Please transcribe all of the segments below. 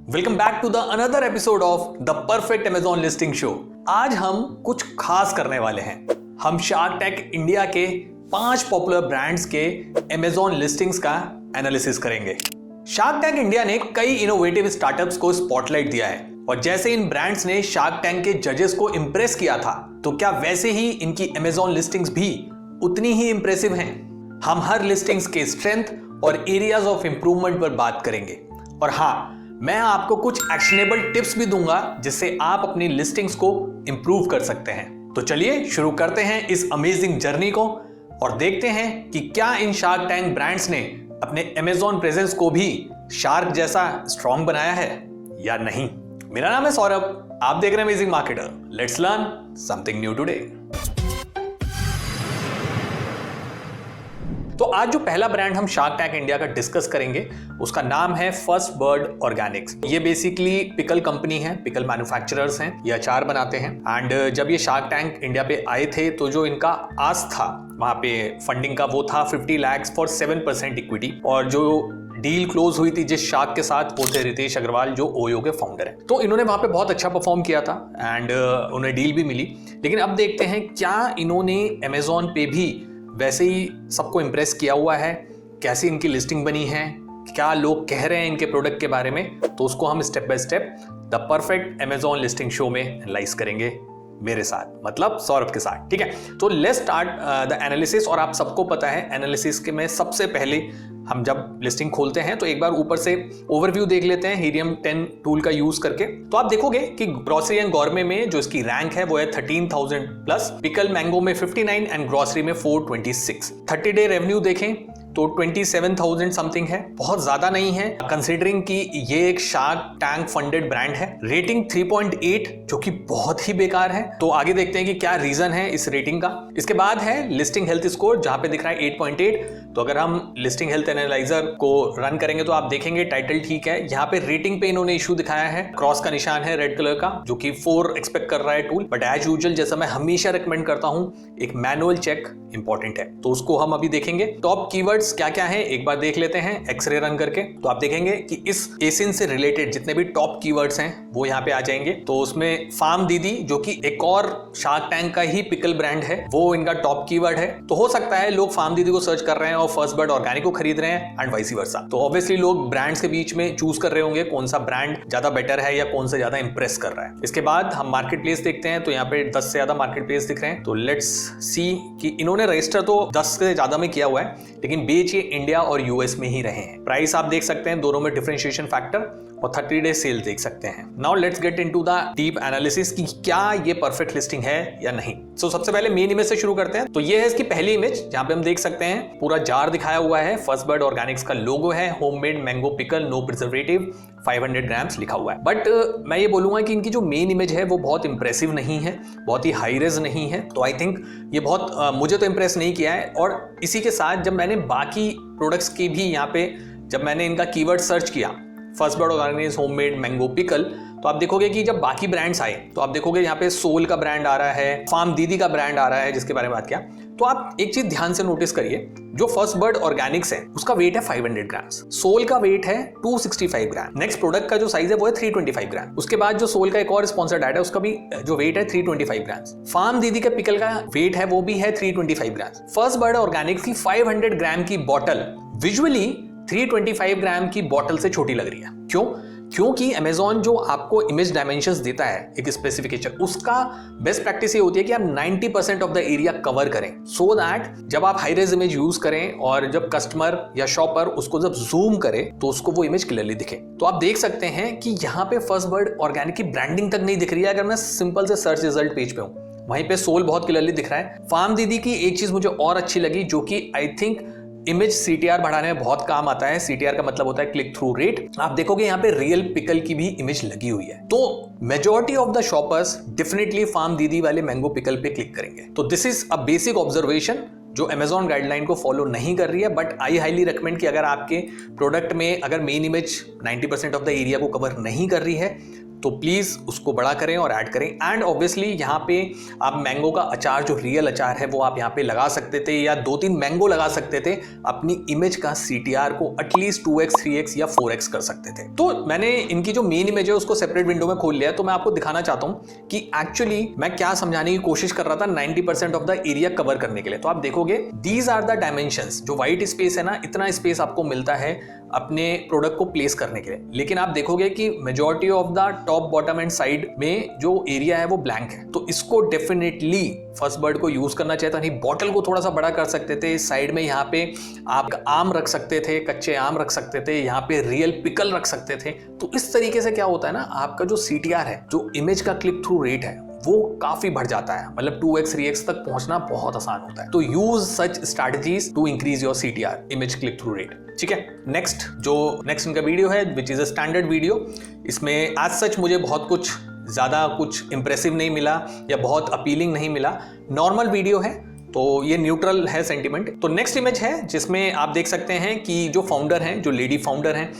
Welcome back to the another episode of the perfect Amazon listing show. आज हम कुछ खास करने वाले हैं। हम शार्क टैंक इंडिया के 5 पॉपुलर ब्रांड्स के अमेजॉन लिस्टिंग्स का एनालिसिस करेंगे। शार्क टैंक इंडिया ने कई इनोवेटिव स्टार्टअप्स को स्पॉटलाइट दिया है और जैसे इन ब्रांड्स ने शार्क टैंक के जजेस को इंप्रेस किया था, तो क्या वैसे ही इनकी अमेजॉन लिस्टिंग्स भी उतनी ही इंप्रेसिव हैं? हम हर लिस्टिंग्स के स्ट्रेंथ और एरियाज ऑफ इंप्रूवमेंट पर बात करेंगे और हाँ, मैं आपको कुछ एक्शनेबल टिप्स भी दूंगा जिससे आप अपनी लिस्टिंग्स को इंप्रूव कर सकते हैं। तो चलिए शुरू करते हैं इस अमेजिंग जर्नी को और देखते हैं कि क्या इन शार्क टैंक ब्रांड्स ने अपने अमेजॉन प्रेजेंस को भी शार्क जैसा स्ट्रॉन्ग बनाया है या नहीं। मेरा नाम है सौरभ, आप देख रहे हैं amazing marketer. Let's learn something new today. तो आज जो पहला ब्रांड हम शार्क टैंक इंडिया का डिस्कस करेंगे उसका नाम है फर्स्ट बर्ड ऑर्गेनिक्स। ये बेसिकली पिकल कंपनी है, पिकल मैन्युफैक्चरर्स हैं, ये अचार बनाते हैं। एंड जब ये शार्क टैंक इंडिया पे आए थे तो जो इनका आस्क था वहां पे फंडिंग का वो था 50 लाख फॉर 7% इक्विटी। और जो डील क्लोज हुई थी जिस शार्क के साथ, वो थे रितेश अग्रवाल जो ओयो के फाउंडर हैं। तो इन्होंने वहां पे बहुत अच्छा परफॉर्म किया था एंड उन्हें डील भी मिली। लेकिन अब देखते हैं क्या इन्होंने अमेजॉन पे भी वैसे ही सबको इंप्रेस किया हुआ है, कैसी इनकी लिस्टिंग बनी है, क्या लोग कह रहे हैं इनके प्रोडक्ट के बारे में। तो उसको हम step by step the perfect Amazon listing show में एनालाइज करेंगे मेरे साथ, मतलब सौरभ के साथ। ठीक है, तो लेट्स स्टार्ट द एनालिसिस। और आप सबको पता है एनालिसिस के में सबसे पहले हम जब लिस्टिंग खोलते हैं तो एक बार ऊपर से ओवरव्यू देख लेते हैं हीरियम 10 टूल का यूज करके। तो आप देखोगे कि ग्रोसरी एंड गॉर्मे में जो इसकी रैंक है वो है 13,000 प्लस, पिकल मैंगो में 59 एंड ग्रोसरी में 426। 30 डे रेवेन्यू देखें तो 27,000 समथिंग है, बहुत ज्यादा नहीं है कंसीडरिंग कि ये एक शार्क टैंक फंडेड ब्रांड है। रेटिंग 3.8 जो कि बहुत ही बेकार है। तो आगे देखते हैं कि क्या रीजन है इस रेटिंग का। इसके बाद है लिस्टिंग हेल्थ स्कोर जहां पे दिख रहा है 8.8। तो अगर हम लिस्टिंग हेल्थ एनालाइजर को रन करेंगे तो आप देखेंगे टाइटल ठीक है, यहाँ पे रेटिंग पे इन्होंने इशू दिखाया है, क्रॉस का निशान है रेड कलर का जो कि 4 एक्सपेक्ट कर रहा है टूल। बट एज यूजुअल जैसा मैं हमेशा रिकमेंड करता हूं, एक मैनुअल चेक इंपॉर्टेंट है, तो उसको हम अभी देखेंगे। टॉप कीवर्ड्स क्या क्या है एक बार देख लेते हैं एक्सरे रन करके। तो आप देखेंगे कि इस एसिन से रिलेटेड जितने भी टॉप कीवर्ड्स हैं वो यहाँ पे आ जाएंगे। तो उसमें फार्म दीदी जो कि एक और शार्क टैंक का ही पिकल ब्रांड है, वो इनका टॉप कीवर्ड है। तो हो सकता है लोग फार्म दीदी को सर्च कर रहे हैं और फर्स्ट बर्ड ऑर्गेनिक को खरीद रहे हैं एंड वाइस वर्सा। तो ऑब्वियसली लोग ब्रांड्स के बीच में चूज कर रहे होंगे कौन सा ब्रांड ज्यादा बेटर है या कौन सा ज्यादा इंप्रेस कर रहा है। इसके बाद हम मार्केट प्लेस देखते हैं तो यहाँ पे 10 से ज्यादा मार्केट प्लेस दिख रहे हैं। तो लेट्स सी कि इन्होंने रजिस्टर तो 10 से ज्यादा में किया हुआ है, लेकिन बेच ये इंडिया और यूएस में ही रहे हैं। प्राइस आप देख सकते हैं, दोनों में डिफरेंशिएशन फैक्टर और 30 डे सेल देख सकते हैं। Now let's get into the deep analysis कि क्या ये परफेक्ट लिस्टिंग है या नहीं। सो सबसे पहले मेन इमेज से शुरू करते हैं। तो ये है इसकी पहली इमेज जहां पे हम देख सकते हैं पूरा जार दिखाया हुआ है, फर्स्ट बर्ड ऑर्गेनिक्स का लोगो है, homemade mango pickle no preservative 500 grams लिखा हुआ है। बट मैं ये बोलूंगा कि इनकी जो मेन इमेज है वो बहुत इंप्रेसिव नहीं है, बहुत ही हाई रेज नहीं है। तो आई थिंक ये बहुत मुझे तो इंप्रेस नहीं किया है। और इसी के साथ जब मैंने बाकी प्रोडक्ट्स की भी यहाँ पे जब मैंने इनका कीवर्ड सर्च किया, first bird organics homemade mango pickle, तो आप देखोगे कि जब बाकी ब्रांड्स आए तो आप देखोगे यहाँ पे सोल का ब्रांड आ रहा है, फार्म दीदी का ब्रांड आ रहा है जिसके बारे में बात किया। तो आप एक चीज ध्यान से नोटिस करिए, जो फर्स्ट बर्ड ऑर्गेनिक्स है उसका वेट है 500 ग्राम्स, सोल का वेट है 265 ग्राम, नेक्स्ट प्रोडक्ट का जो साइज है वो है 325 ग्राम। उसके बाद जो सोल का एक और स्पॉन्सर्ड ऐड है उसका भी जो वेट है 325 ग्राम। फार्म दीदी का पिकल का वेट है वो भी है 325 ग्राम। फर्स्ट बर्ड ऑर्गेनिक्स की 500 ग्राम की बॉटल विजुअली 325 ग्राम की बॉटल से छोटी लग रही है। क्यों? क्योंकि अमेजॉन जो आपको इमेज डायमेंशंस देता है एक स्पेसिफिकेशन, उसका बेस्ट प्रैक्टिस ये होती है कि आप 90% ऑफ द एरिया कवर करें, सो दैट जब आप हाई रेज इमेज यूज करें और जब कस्टमर या शॉपर उसको जब जूम करे तो उसको वो इमेज क्लियरली दिखे। तो आप देख सकते हैं कि यहाँ पे फर्स्ट बर्ड ऑर्गेनिक की ब्रांडिंग तक नहीं दिख रही है। अगर मैं सिंपल से सर्च रिजल्ट पेज पे हूँ, वहीं पे सोल बहुत क्लियरली दिख रहा है। फार्म दीदी की एक चीज मुझे और अच्छी लगी जो कि आई थिंक इमेज CTR बढ़ाने में बहुत काम आता है। CTR का मतलब होता है क्लिक थ्रू रेट। आप देखोगे यहाँ पे रियल पिकल की भी इमेज लगी हुई है। तो majority of the shoppers definitely farm Didi वाले मैंगो पिकल पे क्लिक करेंगे। तो this is a basic observation जो अमेजॉन गाइडलाइन को फॉलो नहीं कर रही है। बट आई हाईली रिकमेंड कि अगर आपके प्रोडक्ट में अगर main image 90% of the area को कवर नहीं कर रही है तो प्लीज उसको बड़ा करें और ऐड करें। एंड ऑब्वियसली यहाँ पे आप मैंगो का अचार, जो रियल अचार है, वो आप यहाँ पे लगा सकते थे या 2-3 मैंगो लगा सकते थे। अपनी इमेज का CTR को एटलीस्ट 2x 3x या 4x कर सकते थे। तो मैंने इनकी जो मेन इमेज है उसको सेपरेट विंडो में खोल लिया। तो मैं आपको दिखाना चाहता हूं कि एक्चुअली मैं क्या समझाने की कोशिश कर रहा था 90% ऑफ द एरिया कवर करने के लिए। तो आप देखोगे दीज आर द डायमेंशंस। जो व्हाइट स्पेस है ना, इतना स्पेस आपको मिलता है अपने प्रोडक्ट को प्लेस करने के लिए। लेकिन आप देखोगे कि majority of the top, bottom and side में जो एरिया है वो ब्लैंक है। तो इसको डेफिनेटली फर्स्ट बर्ड को यूज करना चाहिए था। नहीं, बॉटल को थोड़ा सा बड़ा कर सकते थे। साइड में यहाँ पे आप आम रख सकते थे, कच्चे आम रख सकते थे, यहाँ पे रियल पिकल रख सकते थे। तो इस तरीके से क्या होता है ना, आपका जो CTR है, जो इमेज का क्लिक थ्रू रेट है, वो काफी बढ़ जाता है। मतलब 2x 3x तक पहुंचना बहुत आसान होता है। तो use such strategies to increase your CTR, image click through rate. ठीक है, नेक्स्ट इनका वीडियो है which is a standard video. इसमें एज सच मुझे बहुत कुछ ज्यादा कुछ इंप्रेसिव नहीं मिला या बहुत अपीलिंग नहीं मिला। नॉर्मल वीडियो है, तो ये न्यूट्रल है सेंटिमेंट। तो नेक्स्ट इमेज है जिसमें आप देख सकते हैं कि जो फाउंडर हैं, जो लेडी फाउंडर हैं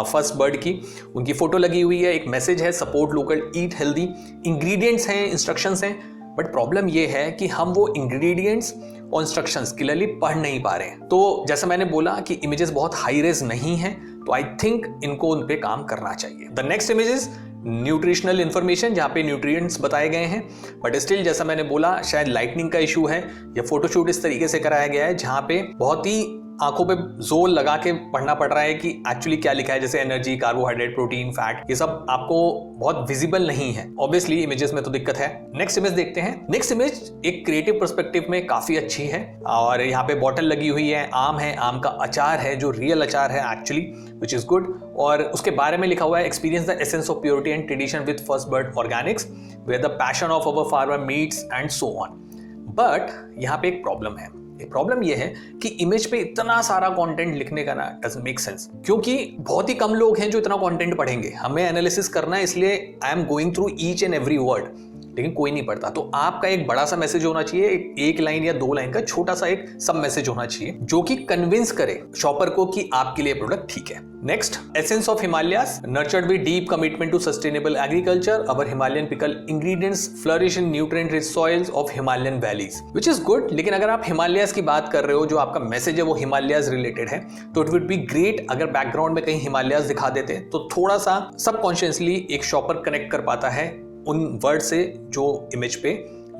फर्स्ट बर्ड की, उनकी फोटो लगी हुई है। एक मैसेज है, support local, eat healthy. Ingredients हैं, इंस्ट्रक्शंस हैं। बट प्रॉब्लम ये है कि हम वो इंग्रेडिएंट्स और इंस्ट्रक्शंस क्लियरली पढ़ नहीं पा रहे हैं। तो जैसा मैंने बोला कि इमेजेस बहुत हाई रेज नहीं है, तो आई थिंक इनको उन पे काम करना चाहिए। The next image is nutritional information, जहाँ पे न्यूट्रिएंट्स बताए गए हैं। बट स्टिल जैसा मैंने बोला, शायद लाइटनिंग का इशू है या फोटोशूट इस तरीके से कराया गया है जहाँ पे बहुत ही आंखों पे जोर लगा के पढ़ना पड़ रहा है कि एक्चुअली क्या लिखा है। जैसे एनर्जी, कार्बोहाइड्रेट, प्रोटीन, फैट, ये सब आपको बहुत विजिबल नहीं है। ऑब्वियसली इमेजेस में तो दिक्कत है। नेक्स्ट इमेज देखते हैं। नेक्स्ट इमेज एक क्रिएटिव पर्सपेक्टिव में काफी अच्छी है और यहाँ पे बॉटल लगी हुई है, आम है, आम का अचार है, जो रियल अचार है एक्चुअली, विच इज गुड। और उसके बारे में लिखा हुआ है, experience the essence of purity and tradition with first bird organics where the passion of our farmer meets and so on. But यहाँ पे एक प्रॉब्लम है। प्रॉब्लम यह है कि इमेज पे इतना सारा कंटेंट लिखने का ना डजंट मेक सेंस, क्योंकि बहुत ही कम लोग हैं जो इतना कंटेंट पढ़ेंगे। हमें एनालिसिस करना है, इसलिए I am going through each and every word, लेकिन कोई नहीं पढ़ता। तो आपका एक बड़ा सा मैसेज होना चाहिए, एक लाइन या 2 लाइन का छोटा सा एक सब मैसेज होना चाहिए जो कि कन्विंस करे शॉपर को कि आपके लिए प्रोडक्ट ठीक है। Next, essence of Himalayas nurtured with deep commitment to sustainable agriculture, our Himalayan pickle ingredients flourish in nutrient rich soils of Himalayan valleys, which is good. लेकिन अगर आप हिमालयास की बात कर रहे हो, जो आपका मैसेज है वो हिमालयास रिलेटेड है, तो इट वुड बी ग्रेट अगर बैकग्राउंड में कहीं हिमालयास दिखा देते, तो थोड़ा सा सबकॉन्शियसली एक शॉपर कनेक्ट कर पाता है उन वर्ड से जो इमेज पे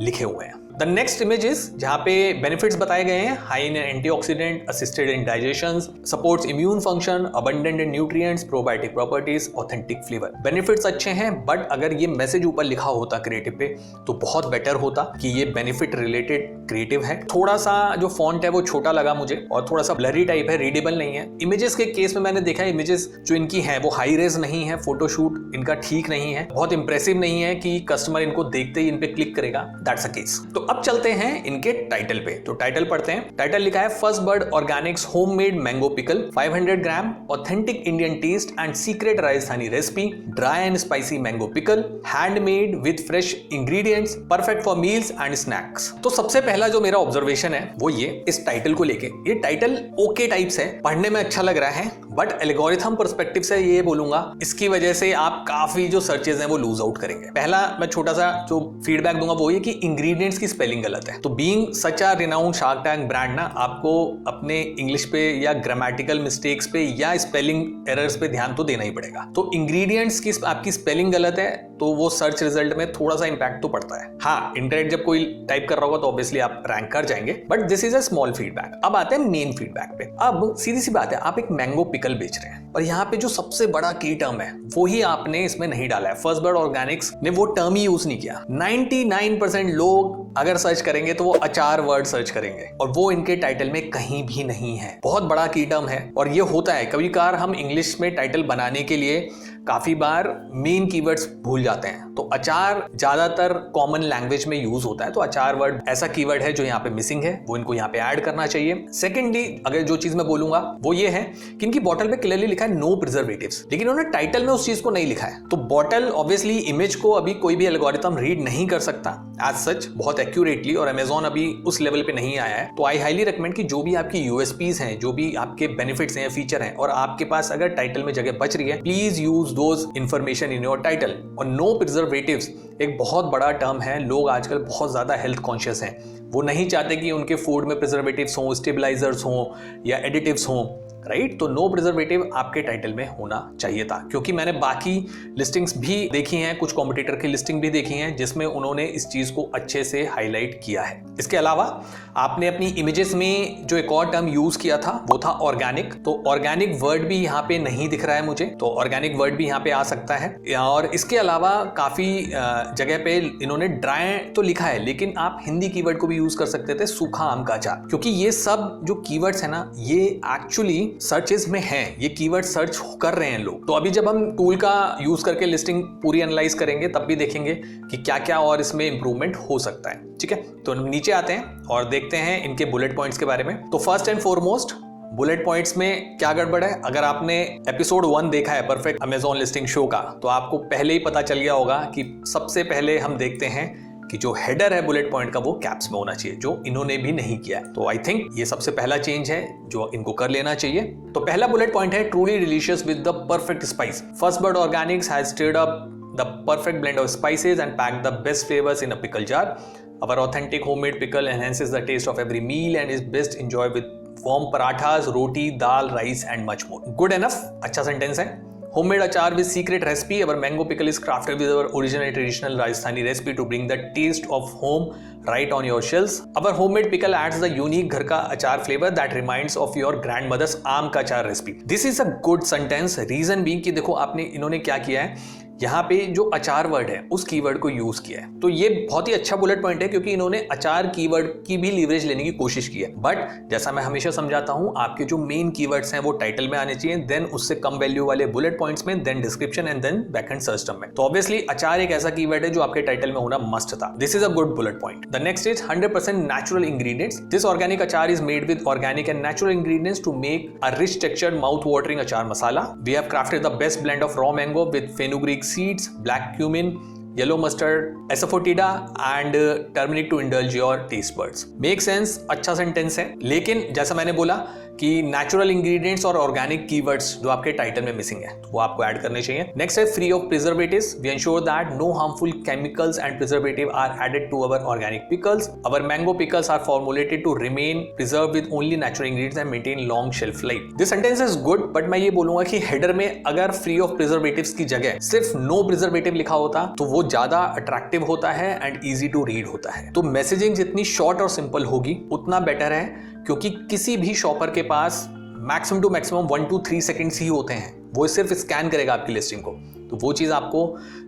लिखे हुए हैं। द नेक्स्ट इमेज इज जहां पे बेनिफिट्स बताए गए हैं, high in antioxidant, assisted in digestion, supports immune function, abundant in nutrients, probiotic properties, authentic flavour. Benefits अच्छे हैं, बट अगर ये मैसेज ऊपर लिखा होता क्रिएटिव पे तो बहुत बेटर होता कि ये बेनिफिट रिलेटेड क्रिएटिव है। थोड़ा सा जो फॉन्ट है वो छोटा लगा मुझे और थोड़ा सा ब्लरी टाइप है, रीडेबल नहीं है। इमेजेस के केस में मैंने देखा इमेजेस जो इनकी हैं वो हाई रेज नहीं है, फोटोशूट इनका ठीक नहीं है, बहुत इंप्रेसिव नहीं है कि कस्टमर इनको देखते ही इन पे क्लिक करेगा, दैट्स अ केस। तो अब चलते हैं इनके टाइटल पे। तो टाइटल पढ़ते हैं। टाइटल लिखा है first bird organics homemade mango pickle 500 gram, authentic Indian taste and secret Rajasthani recipe, dry and spicy mango pickle, handmade with fresh ingredients, perfect for meals and snacks. तो सबसे पहला जो मेरा ऑब्जर्वेशन है वो ये, इस टाइटल को लेके, ये टाइटल ओके टाइप्स है, पढ़ने में अच्छा लग रहा है, बट एल्गोरिथम पर्सपेक्टिव से ये बोलूंगा इसकी वजह से आप काफी जो सर्चेज हैं वो लूज आउट करेंगे। पहला मैं छोटा सा जो फीडबैक दूंगा वो ये कि इंग्रेडिएंट्स की स्पेलिंग गलत है। तो बीइंग सच अ रिनाउंड शार्क टैंक ब्रांड ना, आपको अपने इंग्लिश पे या ग्रामेटिकल मिस्टेक्स पे या स्पेलिंग एरर्स पे ध्यान तो देना ही पड़ेगा। तो इंग्रेडिएंट्स की आपकी स्पेलिंग गलत है तो वो सर्च रिजल्ट में थोड़ा सा इंपैक्ट तो पड़ता है। हाँ, इंटरनेट जब कोई टाइप कर रहा होगा तो ऑब्वियसली आप रैंक कर जाएंगे, but this is a small feedback. अब आते हैं मेन फीडबैक पे। अब सीधी सी बात है, आप एक मैंगो पिकल बेच रहे हैं और यहाँ पे जो सबसे बड़ा की टर्म है वो ही आपने इसमें नहीं डाला है। फर्स्ट बर्ड ऑर्गेनिक्स ने वो टर्म ही यूज नहीं किया। 99% लोग अगर सर्च करेंगे तो वो अचार वर्ड सर्च करेंगे और वो इनके टाइटल में कहीं भी नहीं है। बहुत बड़ा की टर्म है और ये होता है कभी कभार हम इंग्लिश में टाइटल बनाने के लिए काफी बार मेन कीवर्ड्स भूल जाते हैं। तो अचार ज्यादातर कॉमन लैंग्वेज में यूज होता है, तो अचार वर्ड ऐसा कीवर्ड है जो यहाँ पे मिसिंग है, वो इनको यहाँ पे ऐड करना चाहिए। सेकेंडली, अगर जो चीज मैं बोलूंगा वो ये है कि इनकी बॉटल पे क्लियरली लिखा है नो प्रिजर्वेटिव्स, लेकिन उन्होंने टाइटल में उस चीज को नहीं लिखा है। तो बॉटल ऑब्वियसली इमेज को अभी कोई भी एल्गोरिथम रीड नहीं कर सकता एज सच बहुत एक्यूरेटली, और अमेजॉन अभी उस लेवल पे नहीं आया है। तो आई हाईली रिकमेंड कि जो भी आपकी यूएसपीज हैं, जो भी आपके बेनिफिट्स हैं, फीचर हैं, और आपके पास अगर टाइटल में जगह बच रही है, please use those information in your title. और नो प्रिजर्वेटिव्स एक बहुत बड़ा टर्म है। लोग आजकल बहुत ज्यादा हेल्थ कॉन्शियस हैं, वो नहीं चाहते कि उनके फूड में प्रिजर्वेटिव्स हों, स्टेबलाइजर्स हों या एडिटिव्स हों, राइट। तो नो प्रिजर्वेटिव आपके टाइटल में होना चाहिए था, क्योंकि मैंने बाकी लिस्टिंग्स भी देखी हैं, कुछ कॉम्पिटिटर की लिस्टिंग भी देखी हैं जिसमें उन्होंने इस चीज को अच्छे से हाईलाइट किया है। इसके अलावा आपने अपनी इमेजेस में जो एक और टर्म यूज किया था वो था ऑर्गेनिक। तो ऑर्गेनिक वर्ड भी यहाँ पे नहीं दिख रहा है मुझे, तो ऑर्गेनिक वर्ड भी यहाँ पे आ सकता है। और इसके अलावा काफी जगह पे इन्होंने ड्राई तो लिखा है, लेकिन आप हिंदी कीवर्ड को भी यूज कर सकते थे, सूखा आम का अचार, क्योंकि ये सब जो कीवर्ड्स है ना, ये एक्चुअली सर्चेस में हैं, ये कीवर्ड सर्च कर रहे हैं लोग। तो अभी जब हम टूल का यूज करके लिस्टिंग पूरी एनालाइज करेंगे तब भी देखेंगे कि क्या क्या और इसमें इंप्रूवमेंट हो सकता है। ठीक है, तो नीचे आते हैं और देखते हैं इनके बुलेट पॉइंट्स के बारे में। तो first and foremost bullet points में क्या गड़बड़ है, अगर आपने एपिसोड 1 देखा है परफेक्ट अमेजॉन लिस्टिंग शो का, तो आपको पहले ही पता चल गया होगा कि सबसे पहले हम देखते हैं कि जो हेडर है बुलेट पॉइंट का वो कैप्स में होना चाहिए, जो इन्होंने भी नहीं किया है। तो आई थिंक ये सबसे पहला चेंज है जो इनको कर लेना चाहिए। तो पहला बुलेट पॉइंट है truly delicious with the perfect spice. First bird Organics has stirred up the perfect blend of spices and packed the best flavors in a pickle jar. Our authentic homemade pickle enhances the taste of every meal and is best enjoyed with warm parathas, roti, dal, rice and much more. Good enough, अच्छा sentence है। Homemade achar with secret recipe. Our mango pickle is crafted with our original traditional Rajasthani recipe to bring the taste of home right on your shelves. Our homemade pickle adds the unique घर का अचार flavor that reminds of your grandmother's आम का अचार recipe. This is a good sentence. Reason being कि देखो आपने इन्होंने क्या किया है, यहाँ पे जो अचार वर्ड है उस कीवर्ड को यूज किया है। तो ये बहुत ही अच्छा बुलेट पॉइंट है, क्योंकि इन्होंने अचार कीवर्ड की भी लीवरेज लेने की कोशिश की है। बट जैसा मैं हमेशा समझाता हूँ, आपके जो मेन कीवर्ड्स हैं वो टाइटल में आने चाहिए, देन उससे कम वैल्यू वाले बुलेट पॉइंट्स में, then description and then backend search term में। तो ऑब्वियसली अचार एक ऐसा कीवर्ड है जो आपके टाइटल में होना मस्ट था। This is a good bullet point. The next is 100% natural ingredients. This organic achar is made with organic and natural ingredients to make a rich textured mouth-watering achar masala. We have crafted the best blend of raw mango with fenugreek seeds, black cumin, yellow mustard, asafoetida and turmeric to indulge your taste buds. Make sense, अच्छा sentence है, लेकिन जैसा मैंने बोला कि natural ingredients और organic keywords जो आपके टाइटल में मिसिंग है, तो वो आपको ऐड करने चाहिए। नेक्स्ट है free of preservatives. We ensure that no harmful chemicals and preservative are added to our organic pickles. Our mango pickles are formulated to remain preserve with only natural ingredients and maintain long shelf life. This sentence is good, but मैं ये बोलूंगा कि header में अगर free of preservatives की जगह सिर्फ no preservative लिखा होता तो वो ज्यादा अट्रैक्टिव होता है एंड इजी टू रीड होता है। तो मैसेजिंग जितनी शॉर्ट और सिंपल होगी उतना बेटर है, क्योंकि किसी भी शॉपर के पास maximum to maximum 1 to 3 seconds ही होते हैं, वो सिर्फ स्कैन करेगा आपकी लिस्टिंग को। तो वो चीज आपको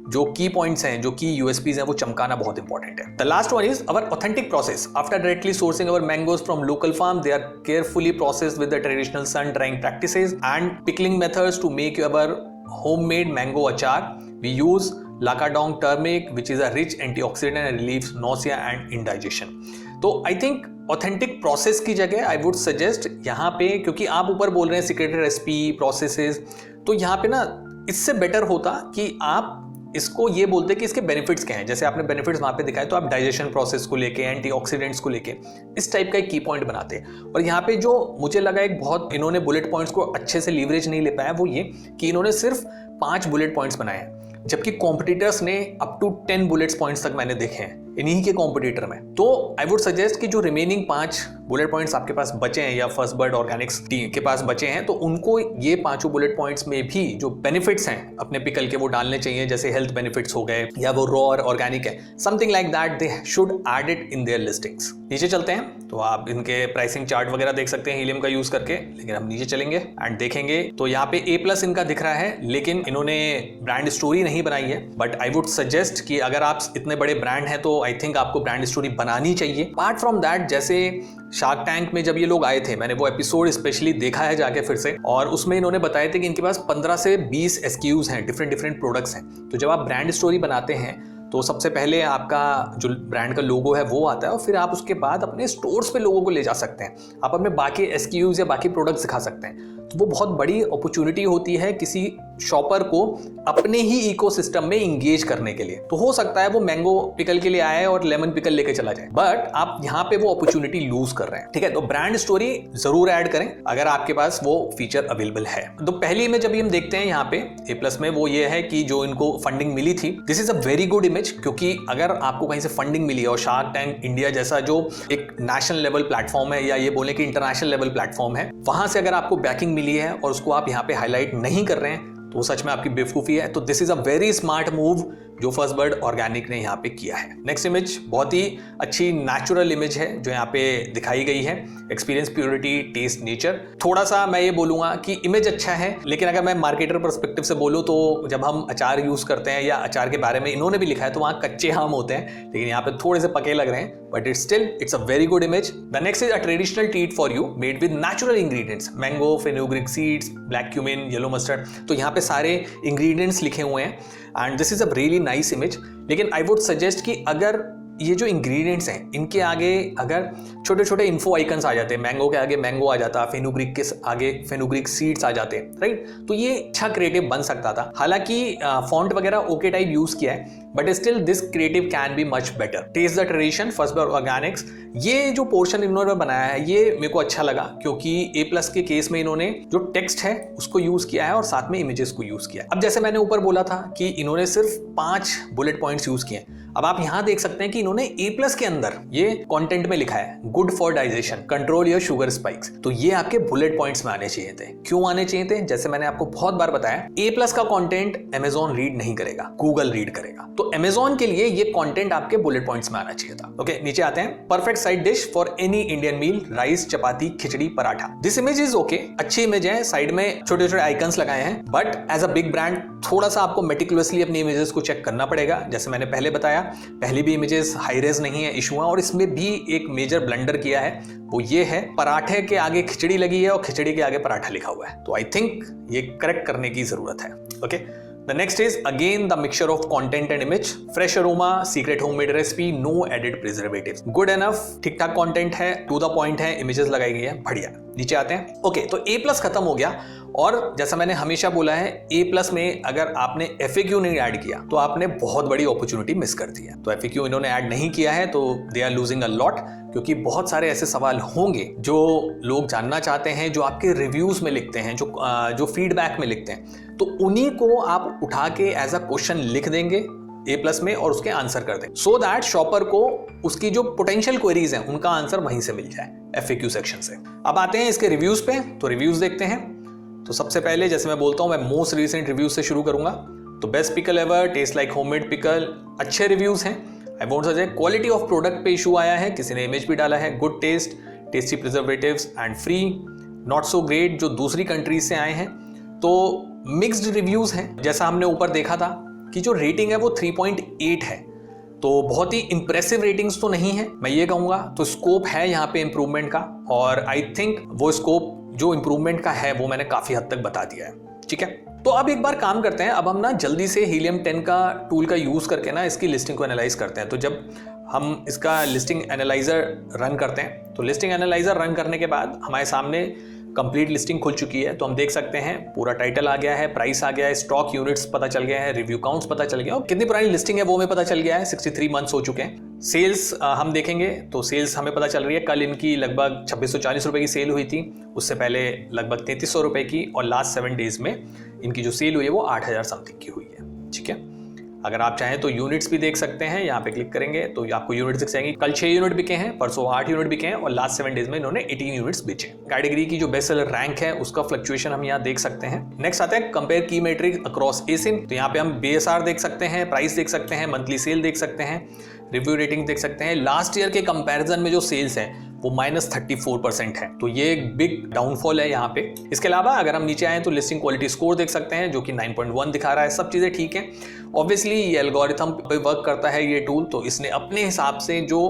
जो की पॉइंट्स हैं, जो की यूएसपीज हैं, वो चमकाना बहुत इंपॉर्टेंट है। The last one is our authentic process. After directly sourcing our mangoes from local farm, they are carefully processed with the traditional sun drying practices and pickling methods to make our homemade mango achar. We use Lakadong turmeric, which is a rich antioxidant and relieves nausea and indigestion. तो I think authentic process की जगह I would suggest यहाँ पे, क्योंकि आप ऊपर बोल रहे हैं सीक्रेट रेसिपी प्रोसेसेस, तो यहाँ पे ना इससे बेटर होता कि आप इसको ये बोलते कि इसके बेनिफिट्स क्या हैं। जैसे आपने बेनिफिट्स वहां पे दिखाए, तो आप डाइजेशन प्रोसेस को लेके, एंटीऑक्सीडेंट्स को लेके इस टाइप का एक की पॉइंट बनाते। और यहाँ पे जो मुझे लगा एक बहुत इन्होंने बुलेट पॉइंट्स को अच्छे से लीवरेज नहीं ले पाया, वो ये कि इन्होंने सिर्फ 5 बुलेट पॉइंट्स बनाए हैं, जबकि कॉम्पिटिटर्स ने अप टू 10 बुलेट पॉइंट्स तक मैंने देखे हैं इन्हीं के कॉम्पिटिटर में। तो आई वुड सजेस्ट कि जो रिमेनिंग 5 बुलेट पॉइंट्स आपके पास बचे हैं या फर्स्ट बर्ड ऑर्गेनिक्स टीम के पास बचे हैं, तो उनको ये 5 बुलेट पॉइंट्स में भी जो बेनिफिट्स हैं अपने पिकल के वो डालने चाहिए। जैसे हेल्थ बेनिफिट्स हो गए या वो रॉ और ऑर्गेनिक है, something like that they should add it in their listings. नीचे चलते हैं तो आप इनके प्राइसिंग चार्ट वगैरह देख सकते हैं हीलियम का यूज करके, लेकिन हम नीचे चलेंगे एंड देखेंगे तो यहाँ पे A+ इनका दिख रहा है, लेकिन इन्होंने ब्रांड स्टोरी नहीं बनाई है। बट आई वुड सजेस्ट कि अगर आप इतने बड़े ब्रांड हैं तो आई थिंक आपको ब्रांड स्टोरी बनानी चाहिए। अपार्ट फ्रॉम दैट, जैसे शार्क टैंक में जब ये लोग आए थे, मैंने वो एपिसोड स्पेशली देखा है जाके फिर से, और उसमें इन्होंने बताए थे कि इनके पास 15 से 20 SKUs हैं, डिफरेंट प्रोडक्ट्स हैं। तो जब आप ब्रांड स्टोरी बनाते हैं तो सबसे पहले आपका जो ब्रांड का लोगो है वो आता है, और फिर आप उसके बाद अपने स्टोर्स पे लोगों को ले जा सकते हैं, आप अपने बाकी SKUs या बाकी प्रोडक्ट्स दिखा सकते हैं। तो वो बहुत बड़ी अपॉर्चुनिटी होती है किसी शॉपर को अपने ही इकोसिस्टम में इंगेज करने के लिए। तो हो सकता है वो मैंगो पिकल के लिए आए और लेमन पिकल लेके चला जाए, बट आप यहाँ पे वो अपॉर्चुनिटी लूज कर रहे हैं। ठीक है, तो ब्रांड स्टोरी जरूर ऐड करें अगर आपके पास वो फीचर अवेलेबल है। तो पहली इमेज अभी हम देखते हैं यहाँ पे A+ में, वो ये है कि जो इनको फंडिंग मिली थी। This is a very good image, क्योंकि अगर आपको कहीं से फंडिंग मिली है और शार्क टैंक इंडिया जैसा जो एक नेशनल लेवल प्लेटफॉर्म है, या ये बोले कि इंटरनेशनल लेवल प्लेटफॉर्म है, वहां से अगर आपको बैकिंग मिली है और उसको आप यहाँ पे हाईलाइट नहीं कर रहे हैं, तो वो सच में आपकी बेवकूफी है। तो this is a very smart move जो फर्स्ट बर्ड ऑर्गेनिक ने यहाँ पे किया है। नेक्स्ट इमेज बहुत ही अच्छी नेचुरल इमेज है जो यहाँ पे दिखाई गई है। Experience, purity, taste, nature. थोड़ा सा मैं ये बोलूंगा कि इमेज अच्छा है, लेकिन अगर मैं मार्केटर पर्सपेक्टिव से बोलूँ तो जब हम अचार यूज करते हैं या अचार के बारे में इन्होंने भी लिखा है, तो वहाँ कच्चे आम होते हैं, लेकिन यहाँ पे थोड़े से पके लग रहे हैं, but it's a very good image. The next is a traditional treat for you made with natural ingredients, mango, fenugreek seeds, black cumin, yellow mustard. तो यहाँ पे सारे इंग्रेडिएंट्स लिखे हुए हैं and this is a really nice image. लेकिन I would suggest कि अगर ये जो इंग्रेडिएंट्स हैं इनके आगे अगर छोटे छोटे इन्फो आइकन्स आ जाते, मैंगो के आगे मैंगो आ जाता, फेनुग्रीक के आगे फेनुग्रीक सीड्स आ जाते, राइट, तो ये अच्छा क्रिएटिव बन सकता था। हालांकि फॉन्ट वगैरह ओके टाइप यूज किया है, but still this creative can be much better. Taste the tradition, first bird organics, ये जो पोर्शन इन्होंने बनाया है ये मेरे को अच्छा लगा, क्योंकि A+ के केस में इन्होंने जो टेक्स्ट है उसको यूज किया है और साथ में इमेजेस को यूज किया है। अब जैसे मैंने ऊपर बोला था कि इन्होंने सिर्फ 5 बुलेट पॉइंट्स यूज किए, अब आप यहां देख सकते हैं कि इन्होंने A+ के अंदर ये कंटेंट में लिखा है good for digestion, control your sugar spikes. तो ये आपके बुलेट पॉइंट्स में आने चाहिए थे। क्यों आने चाहिए थे? जैसे मैंने आपको बहुत बार बताया, A+ का कंटेंट Amazon रीड नहीं करेगा, गूगल रीड करेगा। तो Amazon के लिए ये कंटेंट आपके बुलेट पॉइंट्स में आना चाहिए था। ओके, नीचे आते हैं। Perfect side dish for any Indian meal, rice, chapati, khichdi, paratha. This image is okay, अच्छी इमेज है, साइड में छोटे छोटे आइकन्स लगाए हैं, but as a big brand थोड़ा सा आपको मेटिकुलसली अपनी इमेजेस को चेक करना पड़ेगा। जैसे मैंने पहले बताया, पहली भी इमेजेस हाई रेज नहीं है, इशू है, और इसमें भी एक मेजर ब्लंडर किया है, वो ये है पराठे के आगे खिचड़ी लगी है और खिचड़ी के आगे पराठा लिखा हुआ है। तो आई थिंक ये करेक्ट करने की जरूरत है। Okay, The next is again the mixture of content and image. Fresh aroma, secret homemade recipe, no added preservatives. Good enough, ठीक ठाक content है, to the point है, images लगाई गई है, बढ़िया। नीचे आते हैं। ओके, तो A+ खत्म हो गया, और जैसा मैंने हमेशा बोला है, A+ में अगर आपने FAQ नहीं ऐड किया तो आपने बहुत बड़ी अपॉर्चुनिटी मिस कर दी है। तो FAQ इन्होंने ऐड नहीं किया है, तो they are losing a lot, क्योंकि बहुत सारे ऐसे सवाल होंगे जो लोग जानना चाहते हैं, जो आपके रिव्यूज में लिखते हैं, जो फीडबैक में लिखते हैं, तो उन्हीं को आप उठा के एज अ क्वेश्चन लिख देंगे A+ में और उसके आंसर कर दें, सो दैट शॉपर को उसकी जो पोटेंशियल क्वेरीज हैं उनका आंसर वहीं से मिल जाए, FAQ सेक्शन से। अब आते हैं इसके रिव्यूज पे, तो रिव्यूज देखते हैं। तो सबसे पहले जैसे मैं बोलता हूं, मैं मोस्ट रीसेंट रिव्यूज से शुरू करूंगा। तो best pickle ever, taste like homemade pickle, अच्छे रिव्यूज हैं। I won't suggest, quality of product पे इशू आया है, किसी ने इमेज भी डाला है, good taste, tasty preservatives and free, not so great जो दूसरी कंट्रीज से आए हैं। तो मिक्स्ड रिव्यूज हैं, जैसा हमने ऊपर देखा था कि जो रेटिंग है वो 3.8 है, तो बहुत ही इंप्रेसिव रेटिंग्स तो नहीं है मैं ये कहूंगा। तो स्कोप है यहाँ पे इंप्रूवमेंट का, और आई थिंक वो स्कोप जो इंप्रूवमेंट का है वो मैंने काफी हद तक बता दिया है। ठीक है, तो अब एक बार काम करते हैं, अब हम ना जल्दी से हीलियम 10 का टूल का यूज करके ना इसकी लिस्टिंग को एनालाइज करते हैं। तो जब हम इसका लिस्टिंग एनालाइजर रन करते हैं, तो लिस्टिंग एनालाइजर रन करने के बाद हमारे सामने कंप्लीट लिस्टिंग खुल चुकी है। तो हम देख सकते हैं पूरा टाइटल आ गया है, प्राइस आ गया है, स्टॉक यूनिट्स पता चल गया है, रिव्यू काउंट्स पता चल गया, और कितनी पुरानी लिस्टिंग है वो हमें पता चल गया है, 63 मंथ्स हो चुके हैं। सेल्स हम देखेंगे तो सेल्स हमें पता चल रही है, कल इनकी लगभग 2640 रुपए की सेल हुई थी, उससे पहले लगभग 3300 रुपए की, और लास्ट 7 डेज में इनकी जो सेल हुई है वो 8000 समथिंग की हुई है। ठीक है, अगर आप चाहें तो यूनिट्स भी देख सकते हैं, यहाँ पे क्लिक करेंगे तो आपको यूनिट्स दिख जाएंगे। कल 6 यूनिट बिके हैं, परसों 8 यूनिट बिके हैं, और लास्ट 7 डेज में इन्होंने 18 यूनिट्स बेचे। कैटेगरी की जो बेस्ट सेलर रैंक है उसका फ्लक्चुएशन हम यहाँ देख सकते हैं। नेक्स्ट आता है कंपेयर की मेट्रिक्स अक्रॉस एसिन। तो यहाँ पे हम BSR देख सकते हैं, प्राइस देख सकते हैं, मंथली सेल देख सकते हैं, रिव्यू रेटिंग देख सकते हैं। लास्ट ईयर के कंपैरिजन में जो सेल्स है वो -34% है, तो ये एक बिग डाउनफॉल है यहाँ पे। इसके अलावा अगर हम नीचे आए तो लिस्टिंग क्वालिटी स्कोर देख सकते हैं जो कि 9.1 दिखा रहा है, सब चीजें ठीक है। ऑब्वियसली ये एल्गोरिथम पे वर्क करता है ये टूल, तो इसने अपने हिसाब से जो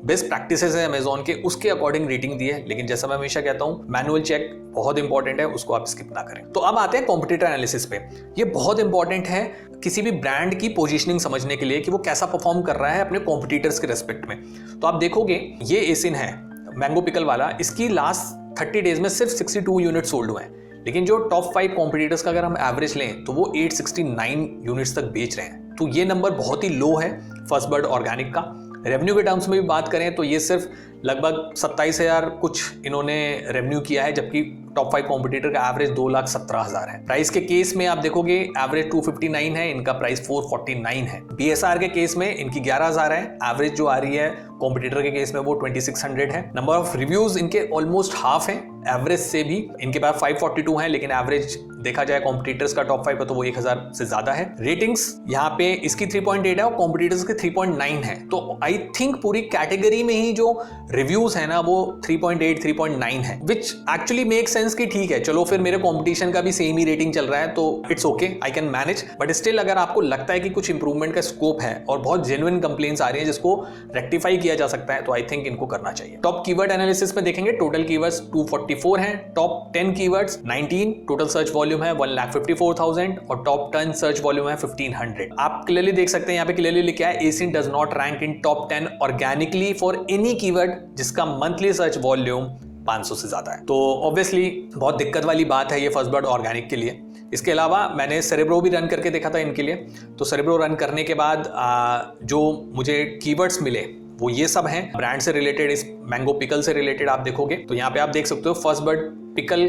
बेस्ट प्रैक्टिसेस है अमेजोन के उसके अकॉर्डिंग रेटिंग दी है, लेकिन जैसा मैं हमेशा कहता हूँ मैनुअल चेक बहुत इंपॉर्टेंट है, उसको आप स्किप ना करें। तो अब आते हैं कॉम्पिटिटर एनालिसिस पे। ये बहुत इंपॉर्टेंट है किसी भी ब्रांड की पोजीशनिंग समझने के लिए कि वो कैसा परफॉर्म कर रहा है अपने कॉम्पिटिटर्स के रेस्पेक्ट में। तो आप देखोगे ये एसिन है मैंगो पिकल वाला, इसकी लास्ट 30 डेज में सिर्फ 62 यूनिट सोल्ड हुए हैं, लेकिन जो टॉप 5 कॉम्पिटिटर्स का अगर हम एवरेज लें तो वो 869 यूनिट्स तक बेच रहे हैं, तो ये नंबर बहुत ही लो है फर्स्ट बर्ड ऑर्गेनिक का। रेवेन्यू के टर्म्स में भी बात करें तो ये सिर्फ लगभग 27,000 कुछ इन्होंने रेवेन्यू किया है, जबकि टॉप 5 कॉम्पिटिटर का एवरेज 2,17,000 है। प्राइस के केस में आप देखोगे एवरेज 259 है, इनका प्राइस 449 है। BSR के केस में इनकी 11,000 है, एवरेज जो आ रही है कॉम्पिटिटर के केस में वो 2600 है। नंबर ऑफ रिव्यूज इनके ऑलमोस्ट हाफ है एवरेज से भी, इनके पास 542 है, लेकिन एवरेज देखा जाए कॉम्पिटिटर्स का टॉप 5 है तो वो 1000 से ज्यादा है। रेटिंग्स यहाँ पे इसकी 3.8 है और कॉम्पिटिटर्स के 3.9 है, तो आई थिंक पूरी कैटेगरी में ही जो रिव्यूज है ना वो 3.8 3.9 है, विच एक्चुअली मेक सेंस कि ठीक है चलो फिर मेरे कंपटीशन का भी सेम ही रेटिंग चल रहा है तो it's okay, I can manage. But still अगर आपको लगता है कि कुछ इंप्रूवमेंट का स्कोप है और बहुत जेन्युइन कंप्लेंट्स आ रही है जिसको रेक्टिफाई किया जा सकता है, तो आई थिंक इनको करना चाहिए। टॉप कीवर्ड एनालिसिस में देखेंगे टोटल कीवर्ड्स 244 हैं, top 10 keywords 19, total search volume है 1,54,000 और टॉप 10 सर्च वॉल्यूम है 1500। आप क्लियरली देख सकते हैं यहाँ पे क्लियरली लिखा है ASIN does not rank in top 10 organically for any keyword जिसका मंथली सर्च वॉल्यूम 500 से ज्यादा है। तो ऑब्वियसली बहुत दिक्कत वाली बात है ये फर्स्ट बर्ड ऑर्गेनिक के लिए। इसके अलावा मैंने सेरेब्रो भी रन करके देखा था इनके लिए, तो सेरेब्रो रन करने के बाद जो मुझे कीवर्ड्स मिले वो ये सब हैं ब्रांड से रिलेटेड, इस मैंगो पिकल से रिलेटेड। आप देखोगे तो यहाँ पे आप देख सकते हो फर्स्ट बर्ड पिकल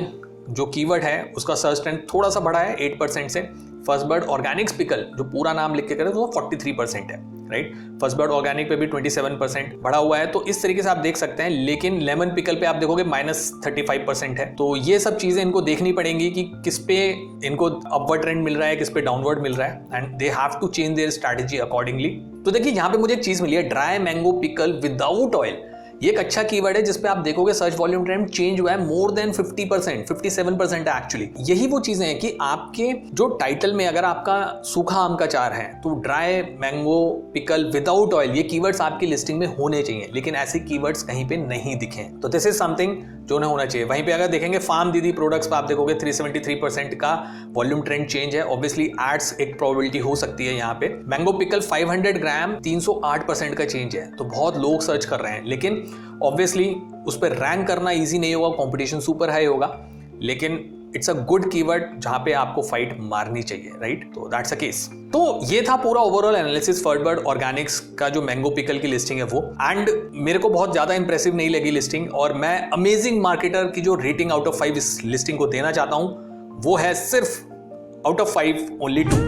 जो कीवर्ड है उसका सर्च ट्रेंड थोड़ा सा बढ़ा है 8% से। फर्स्ट बर्ड ऑर्गेनिक्स पिकल जो पूरा नाम लिख के करे तो वो 43% है, राइट। फर्स्ट बर्ड ऑर्गेनिक पे भी 27% बढ़ा हुआ है, तो इस तरीके से आप देख सकते हैं। लेकिन लेमन पिकल पे आप देखोगे -35% है। तो ये सब चीजें इनको देखनी पड़ेंगी कि किस पे इनको अपवर्ड ट्रेंड मिल रहा है, किस पे डाउनवर्ड मिल रहा है, and they have to change their strategy accordingly. तो देखिए यहाँ पे मुझे एक चीज मिली है, dry mango pickle without oil. ये एक अच्छा कीवर्ड है जिसपे आप देखोगे सर्च वॉल्यूम ट्रेंड चेंज हुआ है मोर देन 50%, 57% है एक्चुअली। यही वो चीजें हैं कि आपके जो टाइटल में अगर आपका सूखा आम का चार है तो dry mango pickle without oil ये कीवर्ड्स आपकी लिस्टिंग में होने चाहिए, लेकिन ऐसे कीवर्ड्स कहीं पे नहीं दिखे, तो दिस इज समथिंग जो उन्हें होना चाहिए। वहीं पे अगर देखेंगे फार्म दीदी प्रोडक्ट्स पे आप देखोगे 373% का वॉल्यूम ट्रेंड चेंज है। ऑब्वियसली एड्स एक प्रोबेबिलिटी हो सकती है यहाँ पे। मैंगो पिकल 500 ग्राम 308% का चेंज है, तो बहुत लोग सर्च कर रहे हैं, लेकिन ऑब्वियसली उस पर रैंक करना इजी नहीं होगा, कंपटीशन सुपर हाई होगा, लेकिन इट्स अ गुड कीवर्ड जहां पे आपको फाइट मारनी चाहिए, राइट। तो दैट्स अ केस। तो ये था पूरा overall analysis first bird Organics का जो मैंगो पिकल की लिस्टिंग है वो। एंड मेरे को बहुत ज्यादा इंप्रेसिव नहीं लगी लिस्टिंग, और मैं अमेजिंग मार्केटर की जो रेटिंग आउट ऑफ 5 इस लिस्टिंग को देना चाहता हूं वो है सिर्फ आउट ऑफ 5 ओनली 2।